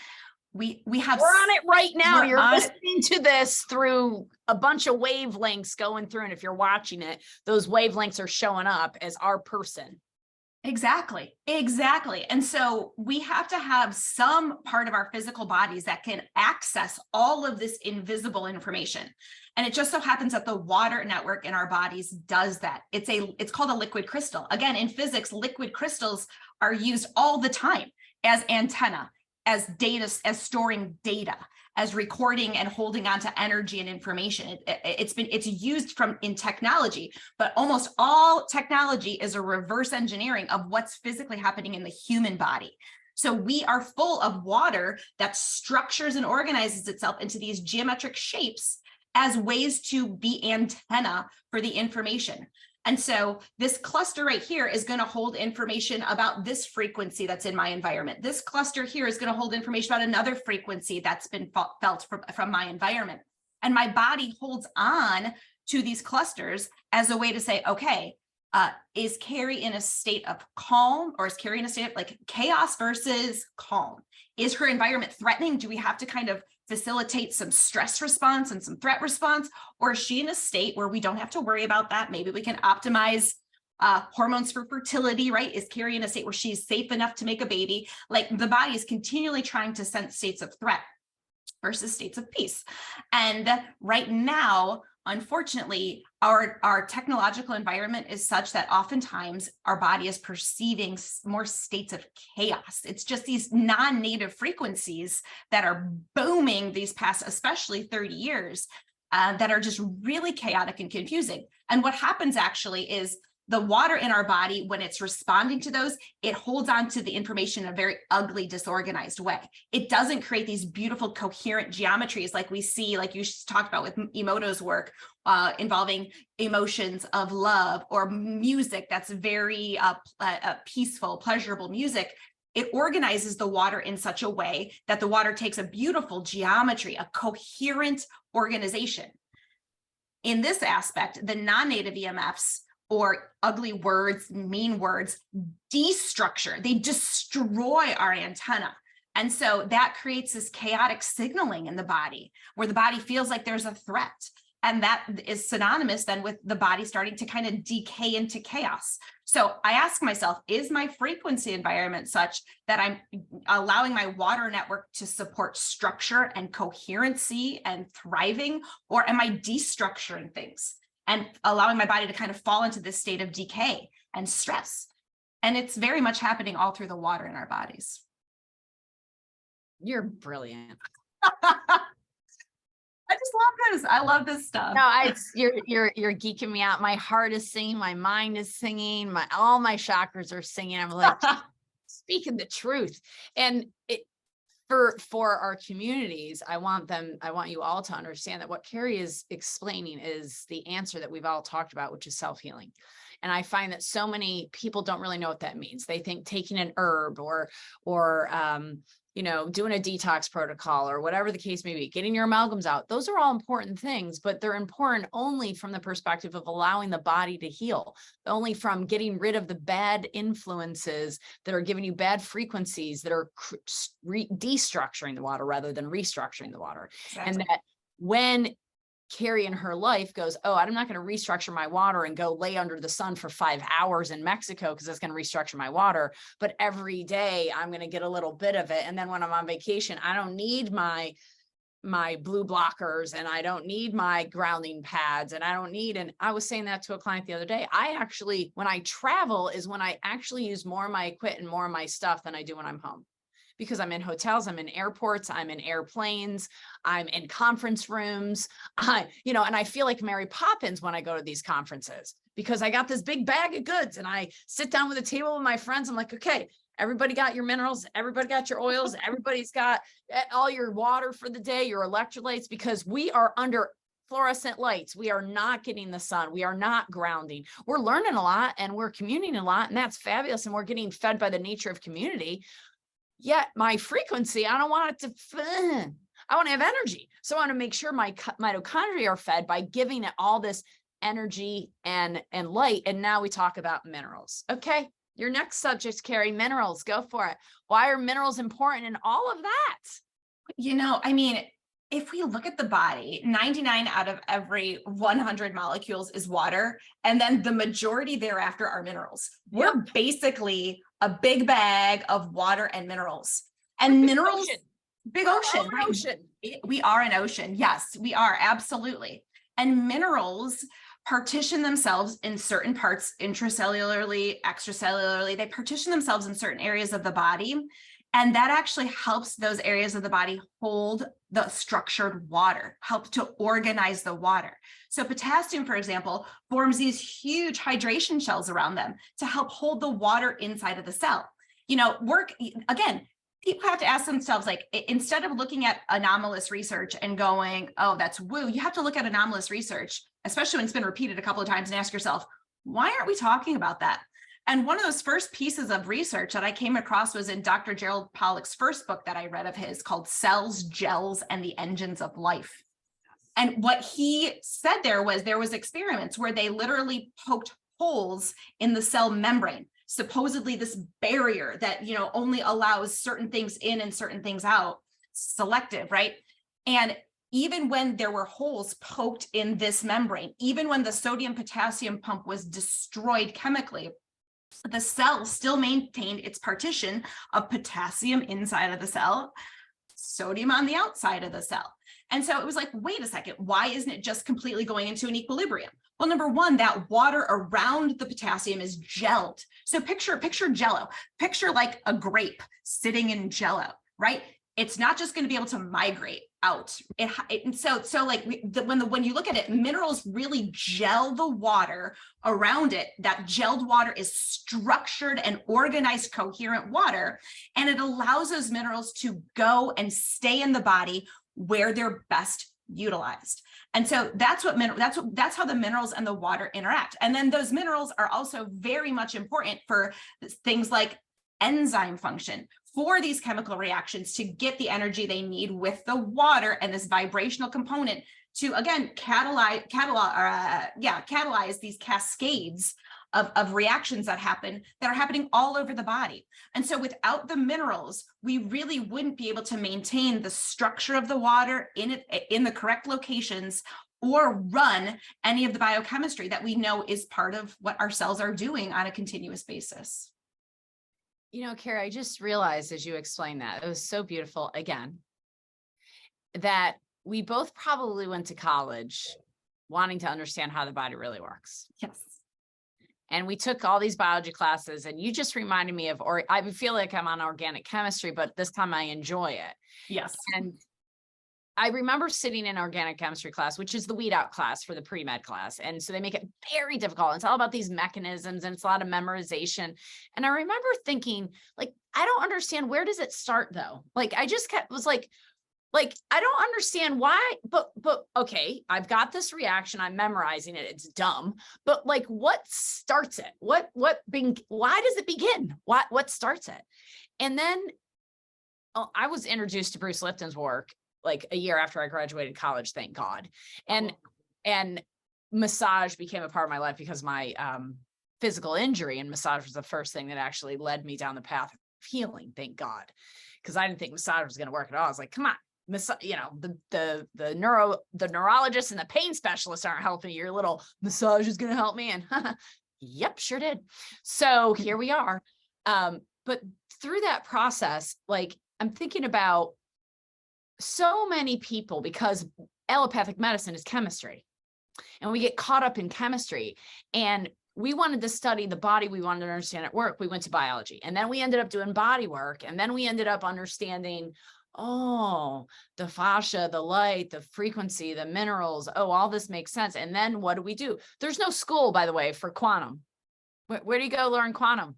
We're on it right now. You're listening to this through a bunch of wavelengths going through. And if you're watching it, those wavelengths are showing up as our person. Exactly. And so we have to have some part of our physical bodies that can access all of this invisible information. And it just so happens that the water network in our bodies does that. It's called a liquid crystal. Again, in physics, liquid crystals are used all the time as antenna, as data, as storing data, as recording and holding on to energy and information. It's used in technology, but almost all technology is a reverse engineering of what's physically happening in the human body. So we are full of water that structures and organizes itself into these geometric shapes as ways to be antenna for the information. And so this cluster right here is going to hold information about this frequency that's in my environment. This cluster here is going to hold information about another frequency that's been felt from my environment. And my body holds on to these clusters as a way to say, okay, is Carrie in a state of calm, or is Carrie in a state of like chaos versus calm? Is her environment threatening? Do we have to kind of facilitate some stress response and some threat response? Or is she in a state where we don't have to worry about that? Maybe we can optimize hormones for fertility, right? Is Carrie in a state where she's safe enough to make a baby? Like the body is continually trying to sense states of threat versus states of peace. And right now, unfortunately, our technological environment is such that oftentimes our body is perceiving more states of chaos. It's just these non-native frequencies that are booming these past, especially 30 years, that are just really chaotic and confusing. And what happens actually is the water in our body, when it's responding to those, it holds on to the information in a very ugly, disorganized way. It doesn't create these beautiful, coherent geometries like we see, like you talked about with Emoto's work, involving emotions of love or music that's very peaceful, pleasurable music. It organizes the water in such a way that the water takes a beautiful geometry, a coherent organization. In this aspect, the non-native EMFs, or ugly words, mean words, destructure. They destroy our antenna. And so that creates this chaotic signaling in the body where the body feels like there's a threat. And that is synonymous then with the body starting to kind of decay into chaos. So I ask myself, is my frequency environment such that I'm allowing my water network to support structure and coherency and thriving, or am I destructuring things and allowing my body to kind of fall into this state of decay and stress? And it's very much happening all through the water in our bodies. You're brilliant. I just love this. I love this stuff. No, you're geeking me out. My heart is singing, my mind is singing, all my chakras are singing. I'm like speaking the truth. And for our communities, I want you all to understand that what Carrie is explaining is the answer that we've all talked about, which is self-healing. And I find that so many people don't really know what that means. They think taking an herb or doing a detox protocol or whatever the case may be, getting your amalgams out. Those are all important things, but they're important only from the perspective of allowing the body to heal, only from getting rid of the bad influences that are giving you bad frequencies that are destructuring the water rather than restructuring the water. Exactly. And that when Carrie in her life goes, oh, I'm not going to restructure my water and go lay under the sun for 5 hours in Mexico because that's going to restructure my water. But every day I'm going to get a little bit of it. And then when I'm on vacation, I don't need my my blue blockers, and I don't need my grounding pads, and I don't need, and I was saying that to a client the other day. I actually, when I travel is when I actually use more of my equipment and more of my stuff than I do when I'm home, because I'm in hotels, I'm in airports, I'm in airplanes, I'm in conference rooms, and I feel like Mary Poppins when I go to these conferences, because I got this big bag of goods and I sit down with a table with my friends. I'm like, okay, everybody got your minerals, everybody got your oils, everybody's got all your water for the day, your electrolytes, because we are under fluorescent lights. We are not getting the sun. We are not grounding. We're learning a lot and we're communing a lot, and that's fabulous. And we're getting fed by the nature of community. Yet my frequency, I don't want it to, I want to have energy. So I want to make sure my mitochondria are fed by giving it all this energy and light. And now we talk about minerals. Okay. Your next subject, Carrie, minerals, go for it. Why are minerals important in all of that? I mean, if we look at the body, 99 out of every 100 molecules is water. And then the majority thereafter are minerals. Yep. We're basically a big bag of water and minerals. And minerals, big ocean, right? Ocean. We are an ocean. Yes, we are. Absolutely. And minerals partition themselves in certain parts, intracellularly, extracellularly. They partition themselves in certain areas of the body. And that actually helps those areas of the body hold the structured water, help to organize the water. So potassium, for example, forms these huge hydration shells around them to help hold the water inside of the cell. Again, people have to ask themselves, like, instead of looking at anomalous research and going, oh, that's woo, you have to look at anomalous research, especially when it's been repeated a couple of times, and ask yourself, why aren't we talking about that? And one of those first pieces of research that I came across was in Dr. Gerald Pollack's first book that I read of his, called Cells, Gels, and the Engines of Life. And what he said there was experiments where they literally poked holes in the cell membrane, supposedly this barrier that, only allows certain things in and certain things out, selective, right? And even when there were holes poked in this membrane, even when the sodium potassium pump was destroyed chemically, the cell still maintained its partition of potassium inside of the cell, sodium on the outside of the cell. And so it was like, wait a second, why isn't it just completely going into an equilibrium? Well, number one, that water around the potassium is gelled. So picture Jello, picture like a grape sitting in Jello, right? It's not just going to be able to migrate out. When you look at it, minerals really gel the water around it. That gelled water is structured and organized, coherent water, and it allows those minerals to go and stay in the body where they're best utilized. And so that's how the minerals and the water interact. And then those minerals are also very much important for things like enzyme function, for these chemical reactions to get the energy they need with the water and this vibrational component to, again, catalyze these cascades of reactions that are happening all over the body. And so without the minerals, we really wouldn't be able to maintain the structure of the water in the correct locations, or run any of the biochemistry that we know is part of what our cells are doing on a continuous basis. Carrie, I just realized as you explained that, it was so beautiful, again, that we both probably went to college wanting to understand how the body really works. Yes. And we took all these biology classes, and you just reminded me of, or I feel like I'm on organic chemistry, but this time I enjoy it. Yes. And I remember sitting in organic chemistry class, which is the weed out class for the pre-med class. And so they make it very difficult. It's all about these mechanisms, and it's a lot of memorization. And I remember thinking, like, I don't understand, where does it start though? Like, I just was like, I don't understand why, but okay, I've got this reaction, I'm memorizing it, it's dumb, but like, what starts it? Why does it begin? What starts it? And then I was introduced to Bruce Lipton's work like a year after I graduated college, thank God. And massage became a part of my life because of my physical injury, and massage was the first thing that actually led me down the path of healing, thank God. Because I didn't think massage was going to work at all. I was like, come on, the neurologist and the pain specialists aren't helping. Your little massage is going to help me. And yep, sure did. So here we are. But through that process, like, I'm thinking about so many people, because allopathic medicine is chemistry, and we get caught up in chemistry, and we wanted to study the body, we wanted to understand it work, we went to biology, and then we ended up doing body work, and then we ended up understanding, oh, the fascia, the light, the frequency, the minerals, oh, all this makes sense. And then what do? There's no school, by the way, for quantum. Where do you go learn quantum?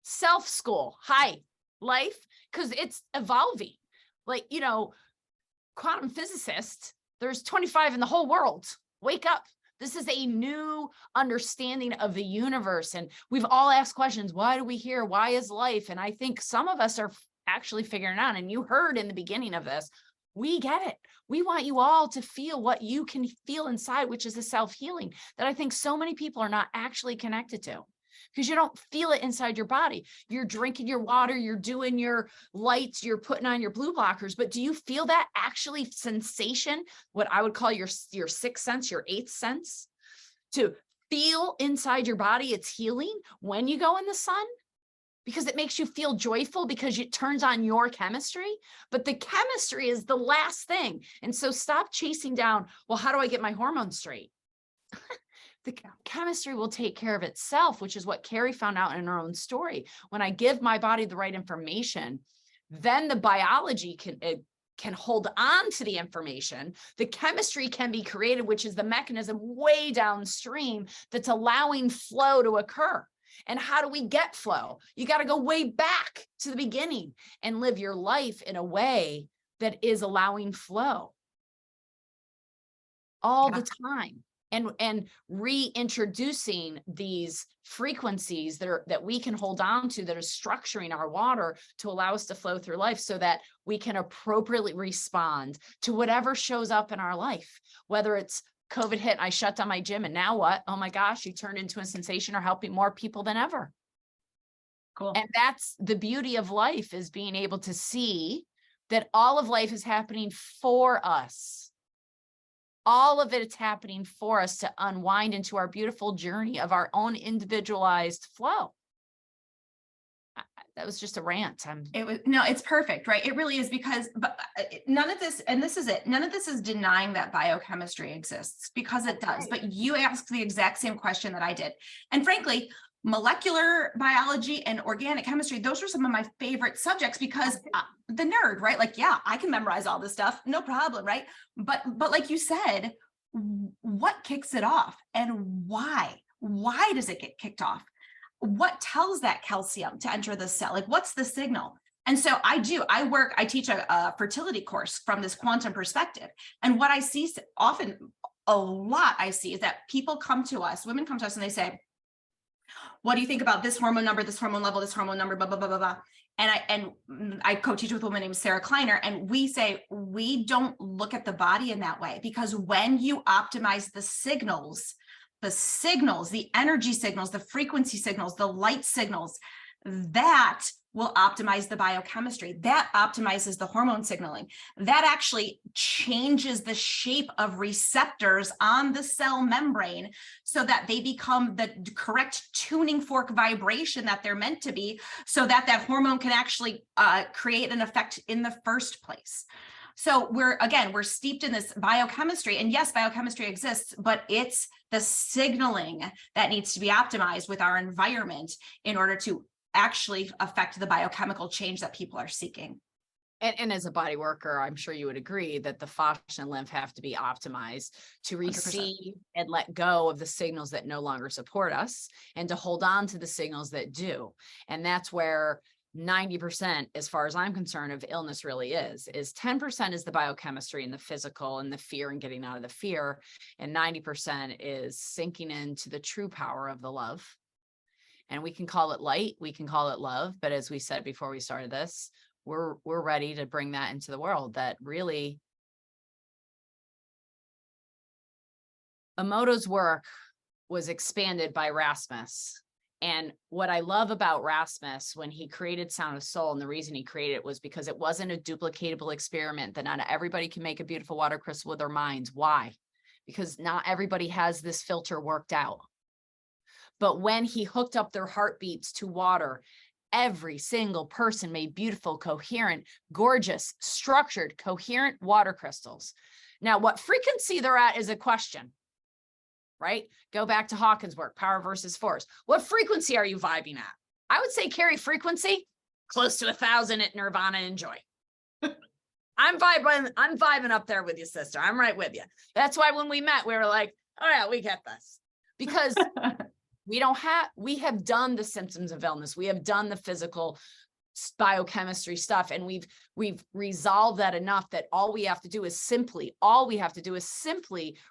Self-school. Hi, life, because it's evolving. Like, you know, quantum physicists, there's 25 in the whole world. Wake up. This is a new understanding of the universe. And we've all asked questions. Why do we here? Why is life? And I think some of us are actually figuring it out. And you heard in the beginning of this, we get it. We want you all to feel what you can feel inside, which is a self-healing that I think so many people are not actually connected to, because you don't feel it inside your body. You're drinking your water, you're doing your lights, you're putting on your blue blockers, but do you feel that actually sensation, what I would call your sixth sense, your eighth sense, to feel inside your body it's healing when you go in the sun? Because it makes you feel joyful, because it turns on your chemistry. But the chemistry is the last thing. And so stop chasing down, well, how do I get my hormones straight? The chemistry will take care of itself, which is what Carrie found out in her own story. When I give my body the right information, then the biology can hold on to the information. The chemistry can be created, which is the mechanism way downstream that's allowing flow to occur. And how do we get flow? You got to go way back to the beginning and live your life in a way that is allowing flow all the time. And reintroducing these frequencies that we can hold on to, that are structuring our water to allow us to flow through life, so that we can appropriately respond to whatever shows up in our life, whether it's COVID hit, I shut down my gym, and now what? Oh my gosh, you turned into a sensation, or helping more people than ever. Cool. And that's the beauty of life, is being able to see that all of life is happening for us. All of it is happening for us to unwind into our beautiful journey of our own individualized flow. That was just a rant. It's perfect, right? It really is, because none of this, and this is it, none of this is denying that biochemistry exists, because it does. But you asked the exact same question that I did. And frankly, molecular biology and organic chemistry, those are some of my favorite subjects, because the nerd, right? Like, yeah, I can memorize all this stuff, no problem, right? But like you said, what kicks it off, and why? Why does it get kicked off? What tells that calcium to enter the cell? Like, what's the signal? And so I teach a fertility course from this quantum perspective. And what I see often, a lot I see, is that people come to us, women come to us, and they say, what do you think about this hormone number, this hormone level, this hormone number, blah, blah, blah, blah, blah. And I co-teach with a woman named Sarah Kleiner, and we say, we don't look at the body in that way, because when you optimize the signals, the energy signals, the frequency signals, the light signals, that will optimize the biochemistry. That optimizes the hormone signaling. That actually changes the shape of receptors on the cell membrane, so that they become the correct tuning fork vibration that they're meant to be, so that that hormone can actually create an effect in the first place. So we're steeped in this biochemistry, and yes, biochemistry exists, but it's the signaling that needs to be optimized with our environment in order to actually affect the biochemical change that people are seeking. And as a body worker, I'm sure you would agree that the fascia and lymph have to be optimized to receive 100%. And let go of the signals that no longer support us, and to hold on to the signals that do. And that's where 90%, as far as I'm concerned, of illness really is 10% is the biochemistry and the physical and the fear and getting out of the fear. And 90% is sinking into the true power of the love. And we can call it light, we can call it love. But as we said before we started this, we're ready to bring that into the world. That really, Emoto's work was expanded by Rasmus. And what I love about Rasmus, when he created Sound of Soul, and the reason he created it was because it wasn't a duplicatable experiment, that not everybody can make a beautiful water crystal with their minds. Why? Because not everybody has this filter worked out. But when he hooked up their heartbeats to water, every single person made beautiful, coherent, gorgeous, structured, coherent water crystals. Now, what frequency they're at is a question, right? Go back to Hawkins' work, power versus force. What frequency are you vibing at? I would say, Carrie, frequency close to 1,000 at Nirvana and joy. I'm vibing up there with you, sister. I'm right with you. That's why when we met, we were like, oh yeah, we get this. Because we have done the symptoms of illness. We have done the physical biochemistry stuff, and we've resolved that enough that all we have to do is simply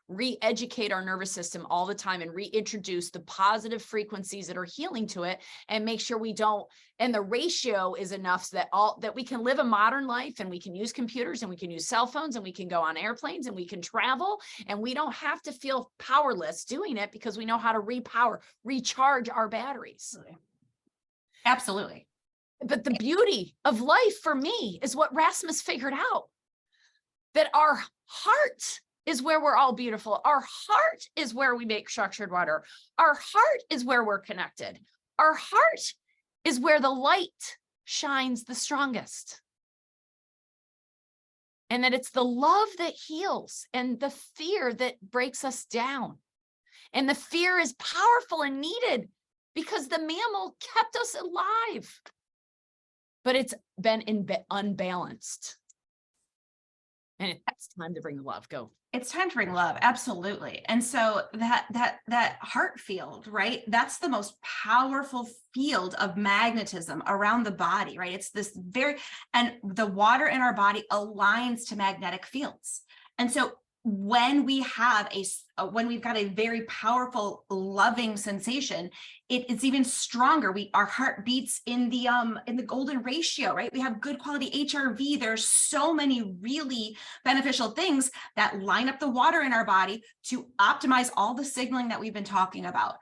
re-educate our nervous system all the time and reintroduce the positive frequencies that are healing to it, and make sure we don't, and the ratio is enough so that we can live a modern life, and we can use computers, and we can use cell phones, and we can go on airplanes, and we can travel, and we don't have to feel powerless doing it, because we know how to recharge our batteries. Absolutely. But the beauty of life for me is what Rasmus figured out, that our heart is where we're all beautiful. Our heart is where we make structured water. Our heart is where we're connected. Our heart is where the light shines the strongest. And that it's the love that heals and the fear that breaks us down. And the fear is powerful and needed because the mammal kept us alive. But it's been unbalanced. And it's time to bring the love. Go. It's time to bring love. Absolutely. And so that heart field, right? That's the most powerful field of magnetism around the body, right? It's this and the water in our body aligns to magnetic fields. And so when we've got a very powerful, loving sensation, it's even stronger. Our heart beats in the golden ratio, right? We have good quality HRV. There's so many really beneficial things that line up the water in our body to optimize all the signaling that we've been talking about.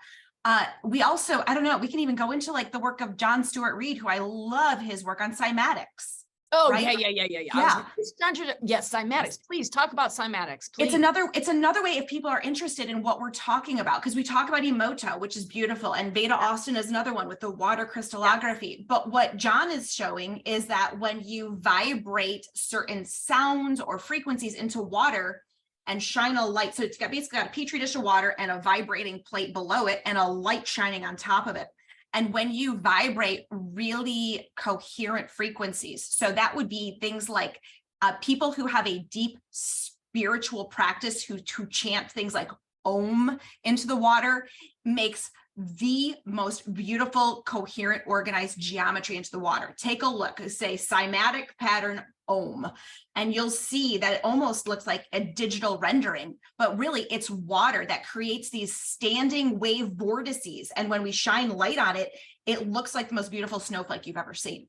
We also, I don't know, we can even go into like the work of John Stuart Reid, who I love his work on cymatics. Oh, right? Yeah. Yes, cymatics. Please talk about cymatics. Please. It's another way if people are interested in what we're talking about, because we talk about Emoto, which is beautiful, and Beta Austin is another one with the water crystallography. Yeah. But what John is showing is that when you vibrate certain sounds or frequencies into water and shine a light, so it's basically got a petri dish of water and a vibrating plate below it and a light shining on top of it. And when you vibrate really coherent frequencies, so that would be things like people who have a deep spiritual practice who chant things like Om into the water, makes the most beautiful, coherent, organized geometry into the water. Take a look, say cymatic pattern Om, and you'll see that it almost looks like a digital rendering, but really it's water that creates these standing wave vortices. And when we shine light on it, it looks like the most beautiful snowflake you've ever seen.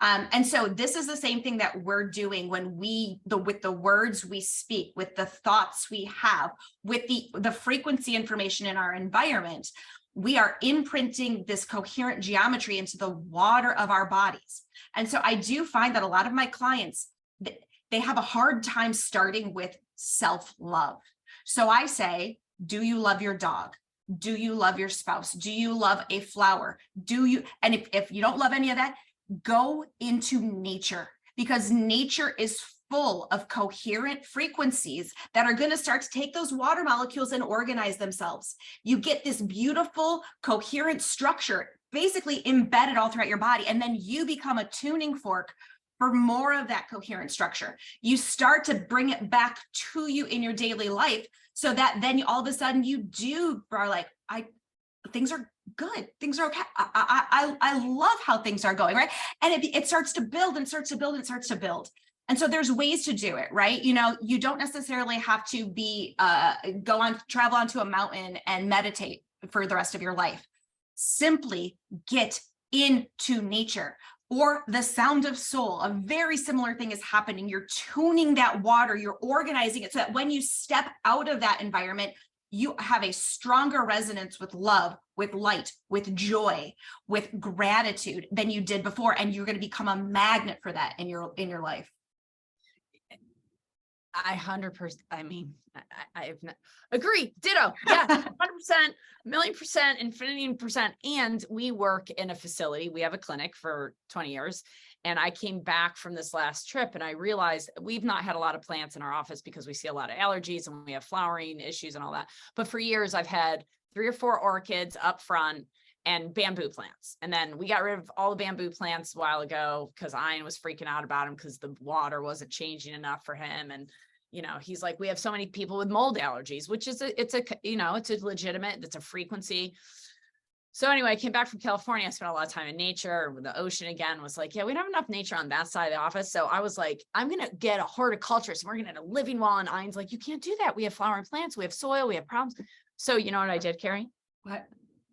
And so this is the same thing that we're doing when with the words we speak, with the thoughts we have, with the frequency information in our environment. We are imprinting this coherent geometry into the water of our bodies. And so I do find that a lot of my clients, they have a hard time starting with self-love. So I say, do you love your dog? Do you love your spouse? Do you love a flower? And if you don't love any of that, go into nature, because nature is full of coherent frequencies that are going to start to take those water molecules and organize themselves. You get this beautiful, coherent structure basically embedded all throughout your body, and then you become a tuning fork for more of that coherent structure. You start to bring it back to you in your daily life, so that then all of a sudden you are like, things are good, things are okay. I love how things are going, right? And it starts to build and starts to build and starts to build. And so there's ways to do it, right? You know, you don't necessarily have to travel onto a mountain and meditate for the rest of your life. Simply get into nature. Or the sound of soul, a very similar thing is happening. You're tuning that water, you're organizing it so that when you step out of that environment, you have a stronger resonance with love, with light, with joy, with gratitude than you did before. And you're going to become a magnet for that in your life. I 100%, I mean, I have not, agree, ditto. Yeah, 100%, million%, infinity%. And we work in a facility. We have a clinic for 20 years. And I came back from this last trip and I realized we've not had a lot of plants in our office because we see a lot of allergies and we have flowering issues and all that. But for years, I've had 3 or 4 orchids up front and bamboo plants. And then we got rid of all the bamboo plants a while ago because Ian was freaking out about them because the water wasn't changing enough for him. And, you know, he's like, we have so many people with mold allergies, which is it's a legitimate, it's a frequency. So anyway, I came back from California. I spent a lot of time in nature with the ocean again, was like, yeah, we don't have enough nature on that side of the office. So I was like, I'm going to get a horticulturist and we're going to get a living wall. And Ian's like, you can't do that. We have flowering plants. We have soil. We have problems. So you know what I did, Carrie? What?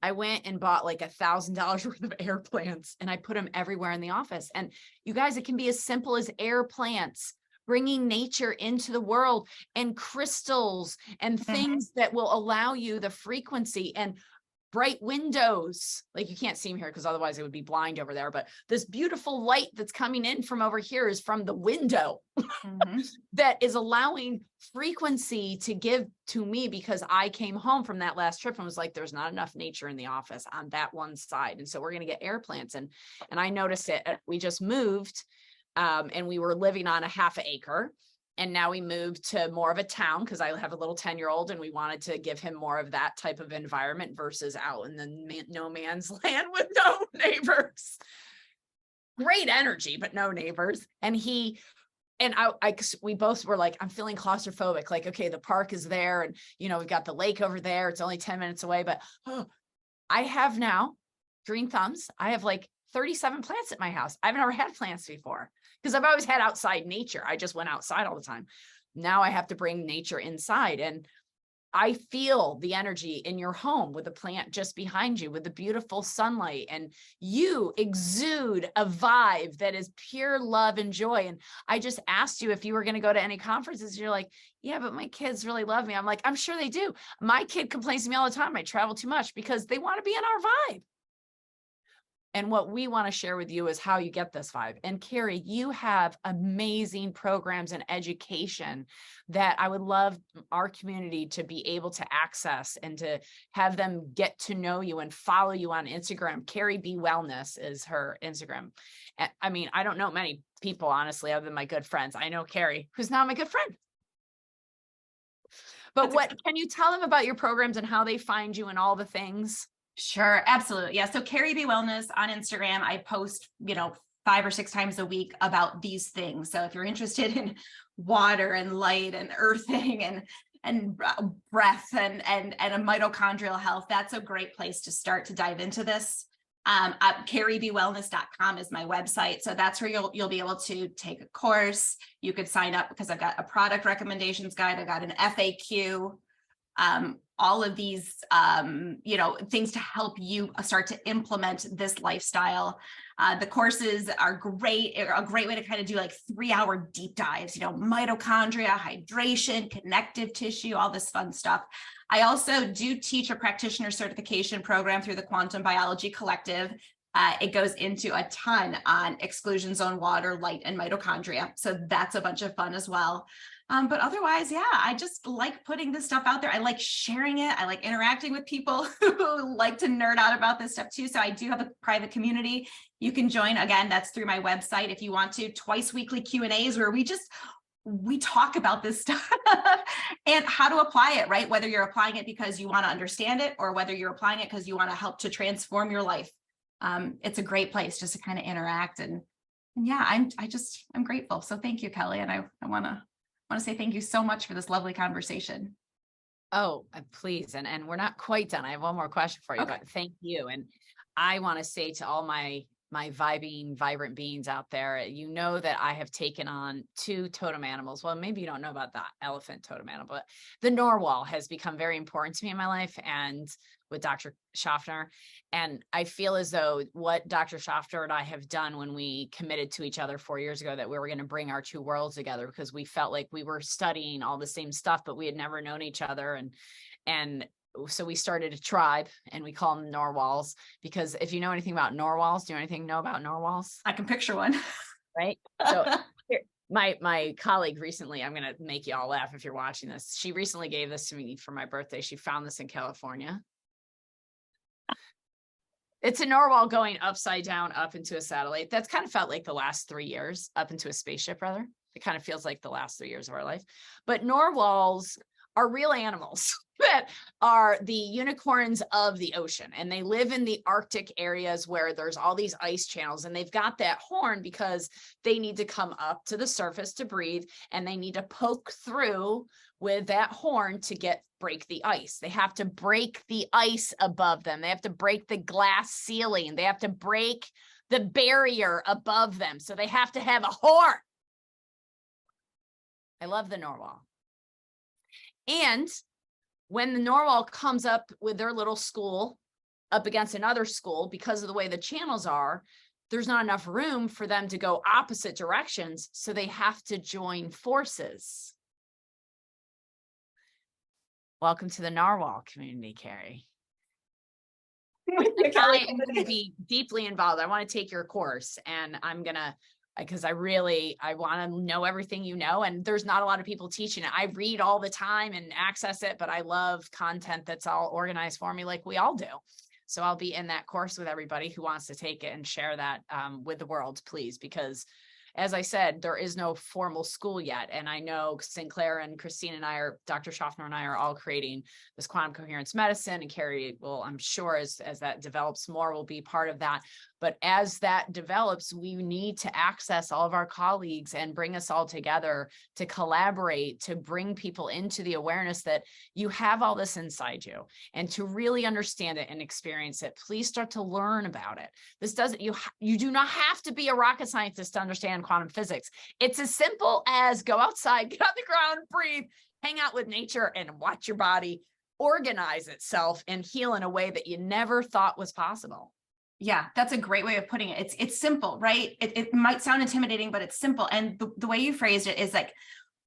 I went and bought like $1,000 worth of air plants and I put them everywhere in the office. And you guys, it can be as simple as air plants, bringing nature into the world and crystals and things that will allow you the frequency and bright windows. Like you can't see them here because otherwise it would be blind over there. But this beautiful light that's coming in from over here is from the window that is allowing frequency to give to me because I came home from that last trip and was like, there's not enough nature in the office on that one side. And so we're going to get air plants. And I noticed it. We just moved and we were living on a half an acre. And now we moved to more of a town because I have a little 10-year-old and we wanted to give him more of that type of environment versus out in the no man's land with no neighbors. Great energy, but no neighbors. And we both were like, I'm feeling claustrophobic. Like, okay, the park is there and, you know, we've got the lake over there. It's only 10 minutes away, but I have now green thumbs. I have like 37 plants at my house. I've never had plants before because I've always had outside nature. I just went outside all the time. Now I have to bring nature inside. And I feel the energy in your home with the plant just behind you with the beautiful sunlight, and you exude a vibe that is pure love and joy. And I just asked you if you were going to go to any conferences. You're like, yeah, but my kids really love me. I'm like, I'm sure they do. My kid complains to me all the time. I travel too much because they want to be in our vibe. And what we want to share with you is how you get this vibe. And Carrie, you have amazing programs and education that I would love our community to be able to access and to have them get to know you and follow you on Instagram. Carrie B Wellness is her Instagram. I mean, I don't know many people, honestly, other than my good friends. I know Carrie, who's now my good friend. But can you tell them about your programs and how they find you and all the things? Sure, absolutely. Yeah. So Carrie B Wellness on Instagram, I post, 5 or 6 times a week about these things. So if you're interested in water and light and earthing and breath and a mitochondrial health, that's a great place to start to dive into this. carriebwellness.com is my website. So that's where you'll be able to take a course. You could sign up because I've got a product recommendations guide. I've got an FAQ. All of these, things to help you start to implement this lifestyle. The courses are great. A great way to kind of do like 3-hour deep dives, mitochondria, hydration, connective tissue, all this fun stuff. I also do teach a practitioner certification program through the Quantum Biology Collective. It goes into a ton on exclusion zone water, light, and mitochondria. So that's a bunch of fun as well. But otherwise, yeah, I just like putting this stuff out there. I like sharing it. I like interacting with people who like to nerd out about this stuff too. So I do have a private community. You can join. Again, that's through my website if you want to. Twice weekly Q&As where we talk about this stuff and how to apply it, right? Whether you're applying it because you want to understand it or whether you're applying it because you want to help to transform your life. It's a great place just to kind of interact. And yeah, I'm grateful. So thank you, Kelly. And I want to say thank you so much for this lovely conversation. Oh, please. And we're not quite done. I have one more question for you, but thank you. And I want to say to all my vibrant beings out there, you know that I have taken on 2 totem animals. Well, maybe you don't know about the elephant totem animal, but the Narwhal has become very important to me in my life and with Dr. Schaffner. And I feel as though what Dr. Schaffner and I have done when we committed to each other 4 years ago, that we were going to bring our 2 worlds together because we felt like we were studying all the same stuff, but we had never known each other. And so we started a tribe and we call them Narwhals because if you know anything about Narwhals, do you know about Narwhals? I can picture one. Right. So My colleague recently, I'm going to make you all laugh if you're watching this. She recently gave this to me for my birthday. She found this in California. It's a narwhal going upside down up into a satellite. That's kind of felt like the last 3 years, up into a spaceship, rather. It kind of feels like the last 3 years of our life. But narwhals are real animals that are the unicorns of the ocean. And they live in the Arctic areas where there's all these ice channels. And they've got that horn because they need to come up to the surface to breathe. And they need to poke through with that horn to break the ice. They have to break the ice above them. They have to break the glass ceiling. They have to break the barrier above them. So they have to have a horn. I love the narwhal. And when the narwhal comes up with their little school up against another school, because of the way the channels are, there's not enough room for them to go opposite directions. So they have to join forces. Welcome to the narwhal community, Carrie. I am going to be deeply involved. I want to take your course, and I'm going to, because I want to know everything you know, and there's not a lot of people teaching it. I read all the time and access it, but I love content that's all organized for me like we all do. So I'll be in that course with everybody who wants to take it and share that with the world, please, because as I said, there is no formal school yet. And I know Sinclair and Christine and Dr. Schaffner and I are all creating this quantum coherence medicine, and Carrie will, I'm sure, as that develops more, will be part of that. But as that develops, we need to access all of our colleagues and bring us all together to collaborate, to bring people into the awareness that you have all this inside you, and to really understand it and experience it. Please start to learn about it. This doesn't, you do not have to be a rocket scientist to understand quantum physics. It's as simple as go outside, get on the ground, breathe, hang out with nature, and watch your body organize itself and heal in a way that you never thought was possible. Yeah, that's a great way of putting it. It's simple, right? It might sound intimidating, but it's simple. And the way you phrased it is like,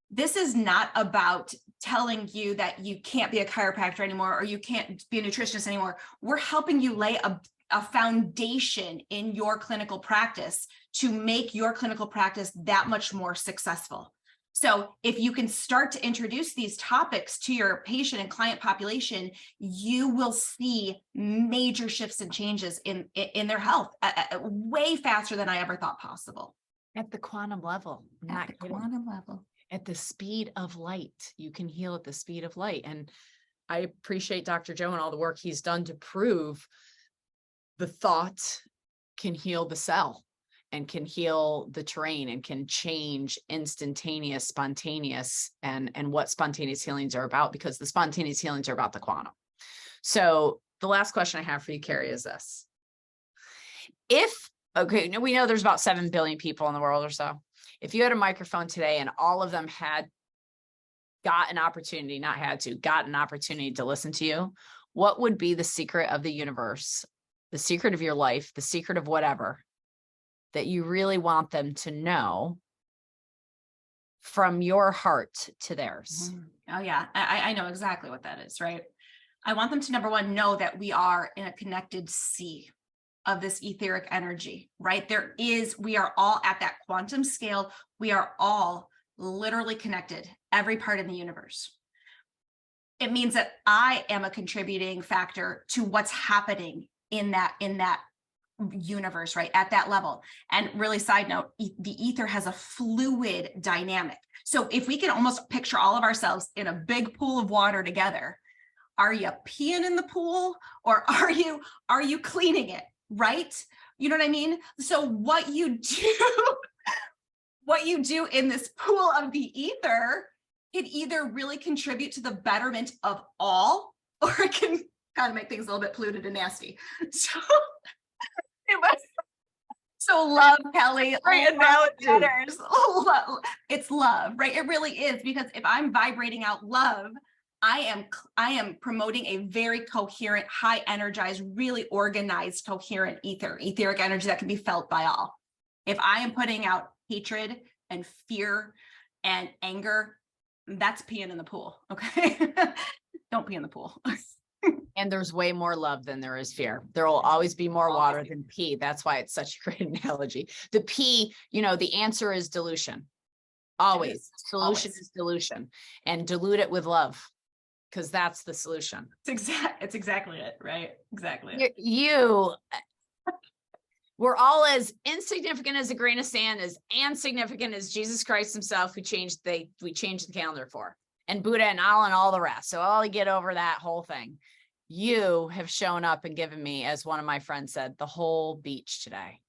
this is not about telling you that you can't be a chiropractor anymore, or you can't be a nutritionist anymore. We're helping you lay a foundation in your clinical practice to make your clinical practice that much more successful. So if you can start to introduce these topics to your patient and client population, you will see major shifts and changes in their health way faster than I ever thought possible. At the quantum level. At the quantum level. At the speed of light. You can heal at the speed of light. And I appreciate Dr. Joe and all the work he's done to prove the thought can heal the cell, and can heal the terrain, and can change instantaneous, spontaneous, and what spontaneous healings are about, because the spontaneous healings are about the quantum. So the last question I have for you, Carrie, is this. Okay, we know there's about 7 billion people in the world or so. If you had a microphone today and all of them got an opportunity to listen to you, what would be the secret of the universe, the secret of your life, the secret of whatever, that you really want them to know from your heart to theirs? Oh yeah, I know exactly what that is, right? I want them to, number one, know that we are in a connected sea of this etheric energy, right? We are all at that quantum scale. We are all literally connected, every part in the universe. It means that I am a contributing factor to what's happening in that universe, right? At that level. And really, side note, the ether has a fluid dynamic. So if we can almost picture all of ourselves in a big pool of water together, are you peeing in the pool, or are you cleaning it, right? You know what I mean? So what you do in this pool of the ether can either really contribute to the betterment of all, or it can kind of make things a little bit polluted and nasty. So love, Kelly. Right, and now it matters. It's love, right? It really is, because if I'm vibrating out love, I am promoting a very coherent, high energized, really organized, coherent etheric energy that can be felt by all. If I am putting out hatred and fear and anger, that's peeing in the pool. Okay. Don't pee in the pool. And there's way more love than there is fear. There will always be more water than pee. That's why it's such a great analogy. The pee, the answer is dilution. Always. Solution Always. is dilution, and dilute it with love, because that's the solution. It's exactly it, right? Exactly it. We're all as insignificant as a grain of sand, as insignificant as Jesus Christ himself, who we changed the calendar for, and Buddha and Allah and all the rest. So I'll get over that whole thing. You have shown up and given me, as one of my friends said, the whole beach today.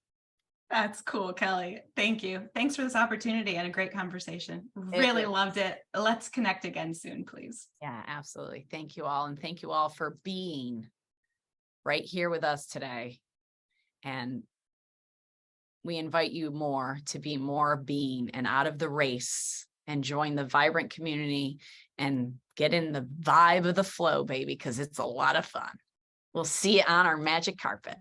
That's cool, Kelly. Thank you. Thanks for this opportunity and a great conversation. Really loved it. Let's connect again soon, please. Yeah, absolutely. Thank you all. And thank you all for being right here with us today. And we invite you more to be more being and out of the race, and join the vibrant community and get in the vibe of the flow, baby, because it's a lot of fun. We'll see you on our magic carpet.